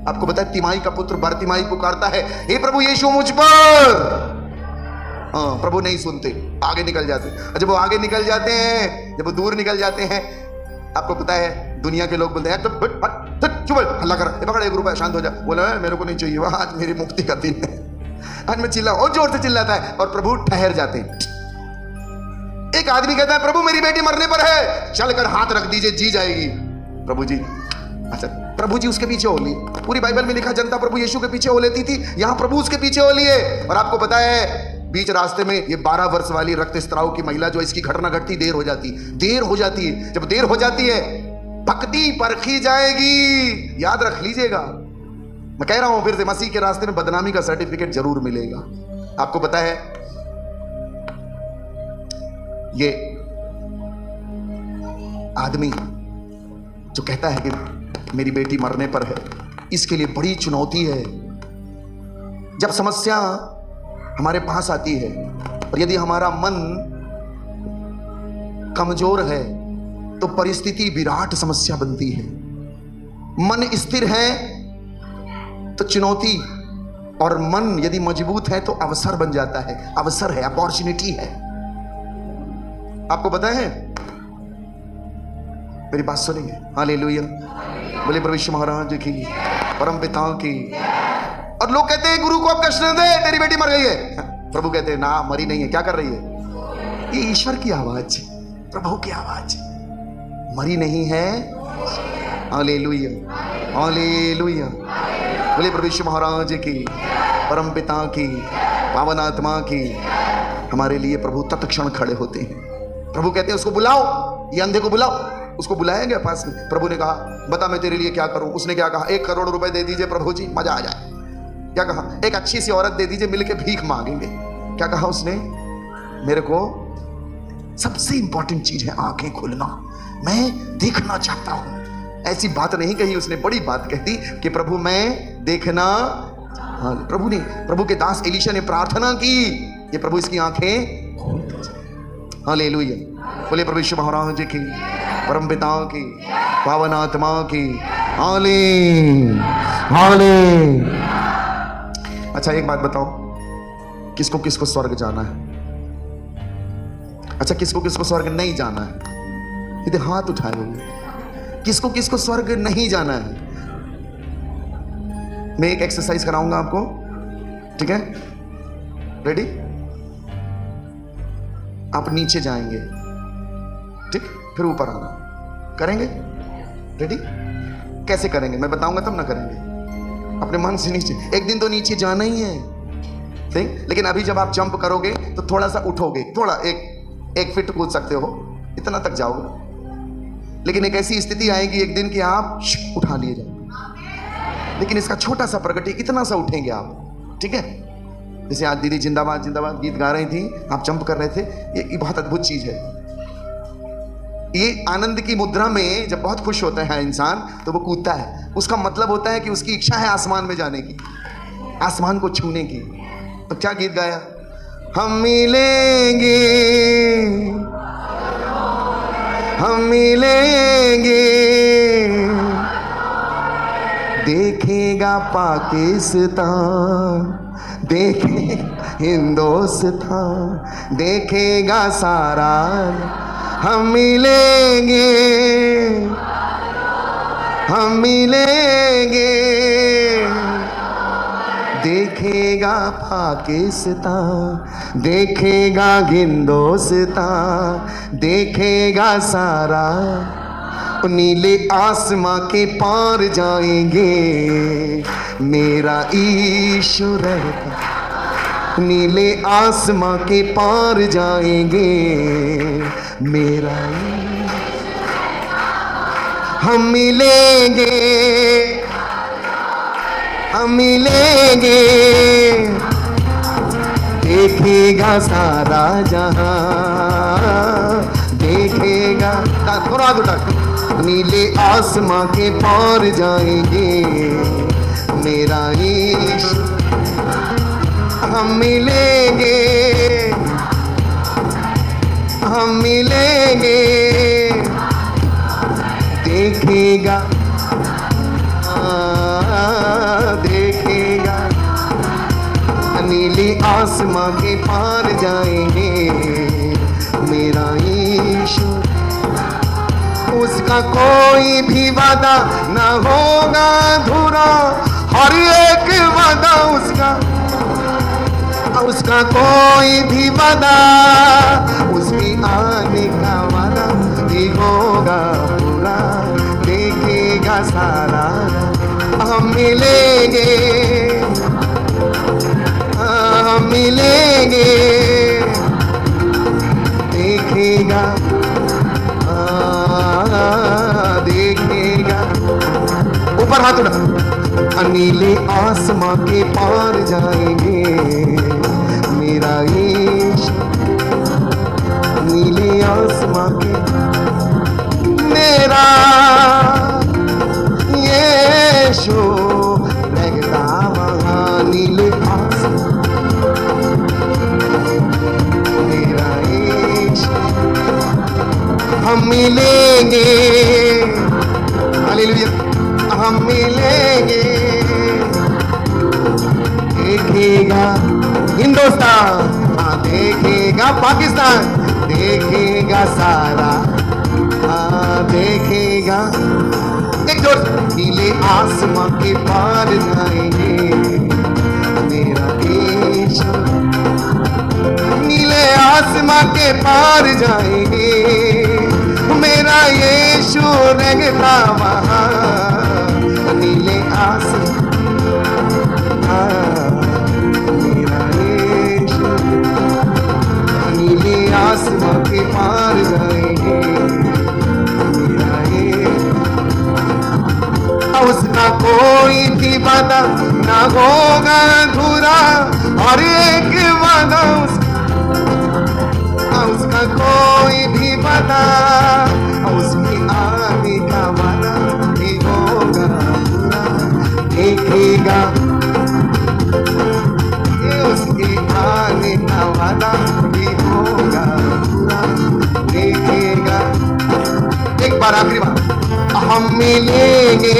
आपको पता है तिमाई का पुत्र बरतिमाई पुकारता है, हे प्रभु यीशु मुझ पर। हाँ, प्रभु नहीं सुनते, आगे निकल जाते हैं। जब वो आगे निकल जाते हैं, जब वो दूर निकल जाते हैं, आपको पता है दुनिया के लोग बोलते हैं चुप हल्ला कर, पकड़ 1 रुपया, शांत हो जा। बोला मेरे को नहीं चाहिए, वह आज मेरी मुक्ति का दिन है, आज मैं चिल्ला, और जोर से चिल्लाता है और प्रभु ठहर जाते हैं। एक आदमी कहता है प्रभु मेरी बेटी मरने पर है, चलकर हाथ रख दीजिए, जी जाएगी। प्रभु जी, अच्छा प्रभु जी उसके पीछे हो लिए। पूरी बाइबल में लिखा जनता प्रभु यीशु के पीछे हो लेती थी, यहां प्रभु उसके पीछे हो लिए। और आपको पता है बीच रास्ते में ये 12 वर्ष वाली रक्तस्राव की महिला, जो इसकी घटना घटती देर हो जाती है। जब देर हो जाती है, भक्ति परखी जाएगी, याद रख लीजिएगा। मैं कह रहा हूं फिर से, मसीह के रास्ते में बदनामी का सर्टिफिकेट जरूर मिलेगा। आपको पता है ये आदमी जो कहता है कि मेरी बेटी मरने पर है, इसके लिए बड़ी चुनौती है। जब समस्या हमारे पास आती है और यदि हमारा मन कमजोर है तो परिस्थिति विराट समस्या बनती है। मन स्थिर है तो चुनौती, और मन यदि मजबूत है तो अवसर बन जाता है। अवसर है, अपॉर्चुनिटी है। आपको पता है, मेरी बात सुनेंगे? हालेलुया, बोले प्रभु यीशु महाराज की, परम पिता की। और लोग कहते हैं गुरु को अब कष्ट न दे, तेरी बेटी मर गई है। प्रभु कहते हैं ना, मरी नहीं है। क्या कर रही है? ये ईश्वर की आवाज, प्रभु की आवाज, मरी नहीं है। हालेलुया, हालेलुया, बोले प्रभु यीशु महाराज की, परम पिता की, पावन आत्मा की। हमारे लिए प्रभु तत्क्षण खड़े होते हैं। प्रभु कहते हैं उसको बुलाओ, ये अंधे को बुलाओ। उसको बुलाया गया पास में। प्रभु ने कहा बता मैं तेरे लिए क्या करूं। उसने क्या कहा? 1 करोड़ रुपए दे दीजिए प्रभु जी, मजा आ जाए। क्या कहा? एक अच्छी सी औरत दे दीजिए, मिलके भीख मांगेंगे। क्या कहा उसने? मेरे को सबसे इंपॉर्टेंट चीज है आंखें खोलना, मैं देखना चाहता हूं। ऐसी बात नहीं कही उसने, बड़ी बात कह दी कि प्रभु मैं देखना। हाँ, प्रभु के दास एलीशा ने प्रार्थना की कि प्रभु इसकी आंखें खोल दीजिए। हालेलुया, बोले प्रभु यीशु महाराज की, परम पिता की, पावन आत्मा की। हाले हाले। अच्छा एक बात बताओ, किसको किसको स्वर्ग जाना है? अच्छा किसको किसको स्वर्ग नहीं जाना है? यदि हाथ उठाए होंगे, किसको किसको स्वर्ग नहीं जाना है? मैं एक एक्सरसाइज कराऊंगा आपको, ठीक है? रेडी? आप नीचे जाएंगे, ठीक, फिर ऊपर आना। करेंगे? रेडी? कैसे करेंगे मैं बताऊंगा, तब ना करेंगे। अपने मन से नीचे, एक दिन तो नीचे जाना ही है, ठीक? लेकिन अभी जब आप जंप करोगे तो थोड़ा सा उठोगे, थोड़ा एक फीट कूद सकते हो, इतना तक जाओगे। लेकिन एक ऐसी स्थिति आएगी एक दिन कि आप उठा लिए जाओगे। लेकिन इसका छोटा सा प्रगति, इतना सा उठेंगे आप, ठीक है? जैसे आज दीदी जिंदाबाद जिंदाबाद गीत गा रही थी, आप जंप कर रहे थे, ये बहुत अद्भुत चीज है। ये आनंद की मुद्रा में जब बहुत खुश होता है इंसान तो वो कूदता है। उसका मतलब होता है कि उसकी इच्छा है आसमान में जाने की, आसमान को छूने की। तो क्या गीत गाया? हम मिलेंगे, हम मिलेंगे, देखेगा पाकिस्तान, देखेगा हिंदुस्तान, देखेगा सारा। हम मिलेंगे, हम मिलेंगे, देखेगा पाकिस्तान, देखेगा हिंदुस्तान, देखेगा सारा। नीले आसमां के पार जाएंगे, मेरा ईश्वर का। नीले आसमां के पार जाएंगे, मेरा हम मिलेंगे, हम मिलेंगे, देखेगा सारा जहां, देखेगा। थोड़ा हाथ उठा, नीले आसमां के पार जाएंगे, मेरा ईश्वर। हम मिलेंगे, हम मिलेंगे, आसमां के पार जाएंगे। मेरा यीशु, उसका कोई भी वादा ना होगा अधूरा, हर एक वादा उसका कोई भी वादा, उसकी आने का वादा भी होगा पूरा, देखेगा सारा। हम मिलेंगे, हम मिलेंगे, देखेगा, देखेगा। ऊपर हाथ उठा। नीले आसमां के पार जाएंगे। मेरा यीशु नीले आसमां के, मेरा यीशु रहता वहाँ नीले आसमां। मेरा यीशु, हम मिलेंगे, हालेलुया, हम मिलेंगे। देखेगा हिंदुस्तान, हाँ देखेगा पाकिस्तान, देखेगा सारा, हाँ देखेगा। एक जोर, नीले आसमां के पार जाएंगे। मेरा यीशु नीले आसमां के पार जाएंगे। मेरा यीशु रहता वहाँ नीले आसमां। मेरा यीशु नीले आसमां के पार जाएंगे। मेरा यीशु, उसका कोई भी वादा ना होगा अधूरा, और एक वादा उसका कोई भी वादा, उसकी आने का वादा भी होगा पूरा, देखेगा। ये उसके आने का वादा भी होगा पूरा, देखेगा। एक बार आखिरी बार, हम मिलेंगे,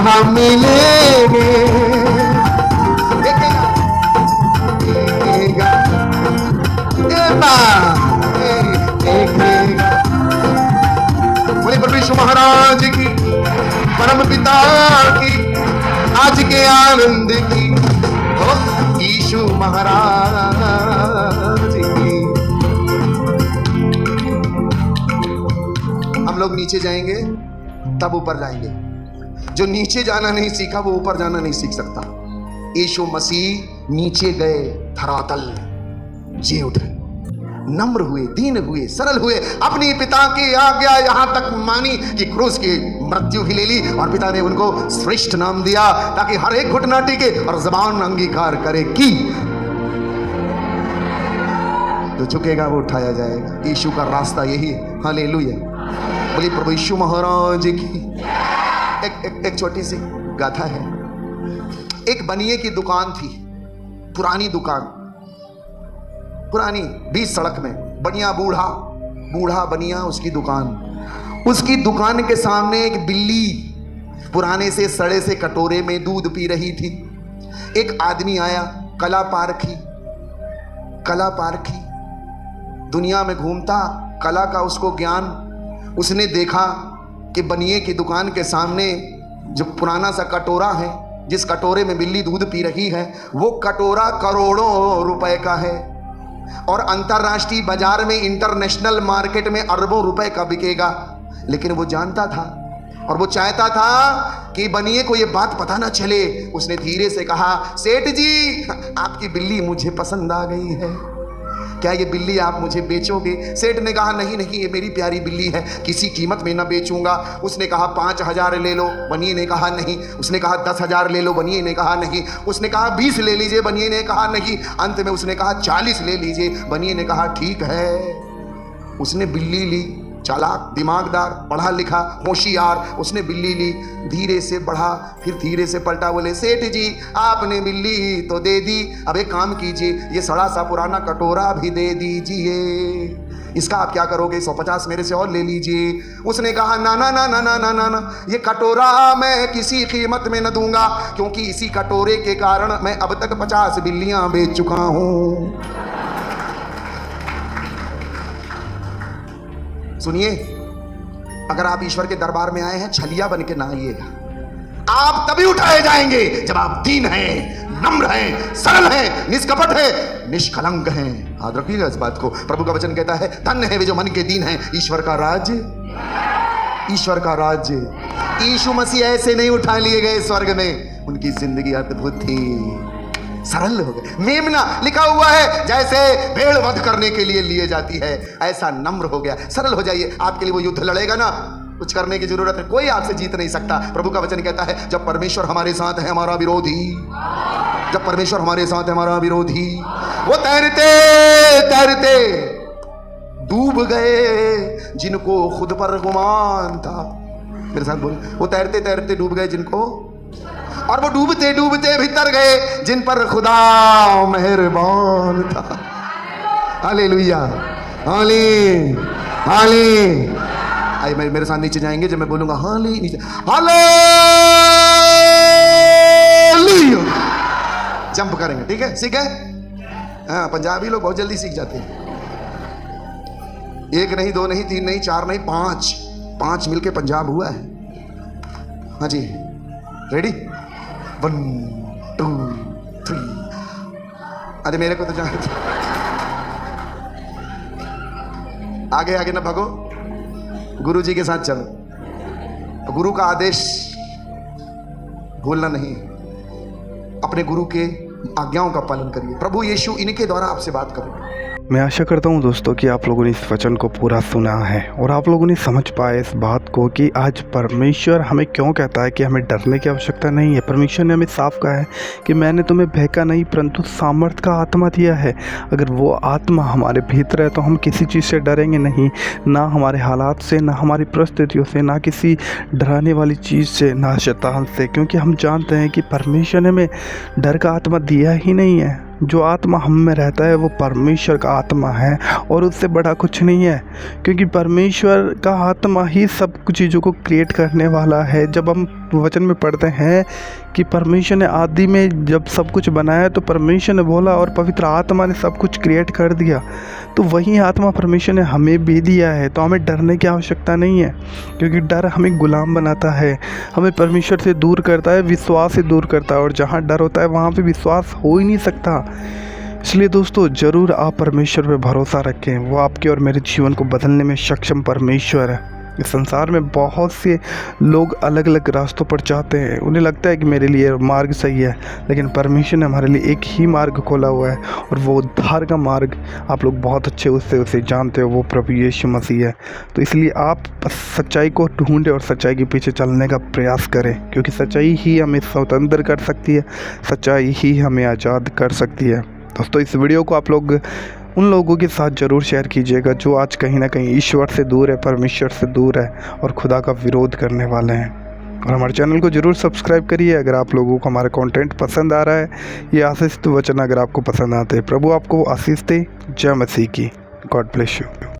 हम मिलेंगे, देखेगा, देखेगा, देखेगा। बोले प्रभु यीशु महाराज की, परम पिता की, आज के आनंद की, हो यीशु महाराज की। हम लोग नीचे जाएंगे तब ऊपर जाएंगे। जो नीचे जाना नहीं सीखा वो ऊपर जाना नहीं सीख सकता। यीशु मसीह नीचे गए, धरातल जी उठे, नम्र हुए, दीन हुए, सरल हुए, अपनी पिता की आज्ञा यहां तक मानी कि क्रूस की मृत्यु भी ले ली, और पिता ने उनको श्रेष्ठ नाम दिया ताकि हर एक घुटना टिके और जबान अंगीकार करे कि जो झुकेगा वो उठाया जाएगा। यीशु का रास्ता यही है। हालेलुया, बोली प्रभु यीशु महाराज की। एक छोटी सी गाथा है। एक बनिए की दुकान थी, पुरानी दुकान, पुरानी, बीच सड़क में, बनिया बूढ़ा, बूढ़ा बनिया, उसकी दुकान। उसकी दुकान के सामने एक बिल्ली पुराने से सड़े से कटोरे में दूध पी रही थी। एक आदमी आया, कला पारखी, कला पारखी, दुनिया में घूमता, कला का उसको ज्ञान। उसने देखा कि बनिए की दुकान के सामने जो पुराना सा कटोरा है, जिस कटोरे में बिल्ली दूध पी रही है, वो कटोरा करोड़ों रुपए का है और अंतरराष्ट्रीय बाजार में, इंटरनेशनल मार्केट में अरबों रुपए का बिकेगा। लेकिन वो जानता था और वो चाहता था कि बनिए को ये बात पता ना चले। उसने धीरे से कहा, सेठ जी आपकी बिल्ली मुझे पसंद आ गई है, क्या ये बिल्ली आप मुझे बेचोगे? सेठ ने कहा, नहीं नहीं, ये मेरी प्यारी बिल्ली है, किसी कीमत में ना बेचूंगा। उसने कहा 5,000 ले लो, बनिए ने कहा नहीं। उसने कहा 10,000 ले लो, बनिए ने कहा नहीं। उसने कहा 20 ले लीजिए, बनिए ने कहा नहीं। अंत में उसने कहा 40 ले लीजिए, बनिए ने कहा ठीक है। उसने बिल्ली ली, चालाक, दिमागदार, पढ़ा लिखा, होशियार, उसने बिल्ली ली, धीरे से बढ़ा, फिर धीरे से पलटा, बोले सेठ जी आपने बिल्ली तो दे दी, अब एक काम कीजिए, ये सड़ा सा पुराना कटोरा भी दे दीजिए। इसका आप क्या करोगे? 150 मेरे से और ले लीजिए। उसने कहा ना ना ना ना ना ना ना ना, ये कटोरा मैं किसी कीमत में न दूंगा, क्योंकि इसी कटोरे के कारण मैं अब तक 50 बिल्लियां बेच चुका हूं। सुनिए, अगर आप ईश्वर के दरबार में आए हैं, छलिया बन के ना आइएगा। आप तभी उठाए जाएंगे जब आप दीन हैं, नम्र हैं, सरल हैं, निष्कपट हैं, निष्कलंक हैं। याद रखिएगा इस बात को। प्रभु का वचन कहता है, धन्य है वे जो मन के दीन हैं, ईश्वर का राज्य, ईश्वर का राज्य। यीशु मसीह ऐसे नहीं उठा लिए गए स्वर्ग में, उनकी जिंदगी अद्भुत थी, सरल हो गए। मेमना लिखा हुआ है, जैसे भेड़ वध करने के लिए लिए जाती है, ऐसा नम्र हो गया। सरल हो जाइए, आपके लिए वो युद्ध लड़ेगा ना, कुछ करने की जरूरत है, कोई आपसे जीत नहीं सकता। प्रभु का वचन कहता है, जब परमेश्वर हमारे साथ है हमारा विरोधी, जब परमेश्वर हमारे साथ है हमारा विरोधी। वो तैरते तैरते डूब गए जिनको खुद पर गुमान था। मेरे साथ बोल, वो तैरते तैरते डूब गए जिनको, और वो डूबते डूबते भीतर गए जिन पर खुदा मेहरबान था। हालेलुया, हाले हाले। आइए मेरे साथ नीचे जाएंगे, जब मैं बोलूंगा हाले नीचे, हालेलुया, जंप करेंगे, ठीक है? सीख है? हाँ, पंजाबी लोग बहुत जल्दी सीख जाते हैं। 1 नहीं, 2 नहीं, 3 नहीं, 4 नहीं, 5 मिलके पंजाब हुआ है। हाँ जी, रेडी? 1 2 3। अरे मेरे को तो जान, आगे आगे ना भागो, गुरु जी के साथ चलो। गुरु का आदेश भूलना नहीं, अपने गुरु के आज्ञाओं का पालन करिए। प्रभु यीशु इनके द्वारा आपसे बात करें। मैं आशा करता हूं दोस्तों कि आप लोगों ने इस वचन को पूरा सुना है और आप लोगों ने समझ पाए इस बात को कि आज परमेश्वर हमें क्यों कहता है कि हमें डरने की आवश्यकता नहीं है। परमेश्वर ने हमें साफ कहा है कि मैंने तुम्हें बहका नहीं परंतु सामर्थ्य का आत्मा दिया है। अगर वो आत्मा हमारे भीतर है तो हम किसी चीज़ से डरेंगे नहीं, ना हमारे हालात से, ना हमारी परिस्थितियों से, ना किसी डराने वाली चीज़ से, ना शैतान से, क्योंकि हम जानते हैं कि परमेश्वर ने हमें डर का आत्मा दिया ही नहीं है। जो आत्मा हम में रहता है वो परमेश्वर का आत्मा है और उससे बड़ा कुछ नहीं है, क्योंकि परमेश्वर का आत्मा ही सब कुछ चीज़ों को क्रिएट करने वाला है। जब हम वचन में पढ़ते हैं कि परमेश्वर ने आदि में जब सब कुछ बनाया तो परमेश्वर ने बोला और पवित्र आत्मा ने सब कुछ क्रिएट कर दिया, तो वही आत्मा परमेश्वर ने हमें भी दिया है। तो हमें डरने की आवश्यकता नहीं है, क्योंकि डर हमें गुलाम बनाता है, हमें परमेश्वर से दूर करता है, विश्वास से दूर करता है, और जहाँ डर होता है वहाँ पे विश्वास हो ही नहीं सकता। इसलिए दोस्तों ज़रूर आप परमेश्वर पे भरोसा रखें, वो आपके और मेरे जीवन को बदलने में सक्षम परमेश्वर है। इस संसार में बहुत से लोग अलग अलग रास्तों पर जाते हैं, उन्हें लगता है कि मेरे लिए मार्ग सही है, लेकिन परमेश्वर ने हमारे लिए एक ही मार्ग खोला हुआ है और वो उद्धार का मार्ग आप लोग बहुत अच्छे उसे जानते हो, वो प्रभु यीशु मसीह है। तो इसलिए आप सच्चाई को ढूंढें और सच्चाई के पीछे चलने का प्रयास करें, क्योंकि सच्चाई ही हमें स्वतंत्र कर सकती है, सच्चाई ही हमें आज़ाद कर सकती है। दोस्तों इस वीडियो को आप लोग उन लोगों के साथ ज़रूर शेयर कीजिएगा जो आज कहीं ना कहीं ईश्वर से दूर है, परमेश्वर से दूर है और खुदा का विरोध करने वाले हैं। और हमारे चैनल को ज़रूर सब्सक्राइब करिए अगर आप लोगों को हमारा कंटेंट पसंद आ रहा है। ये आशीष वचन अगर आपको पसंद आते हैं, प्रभु आपको आशीष दे। जय मसीह की। God bless you.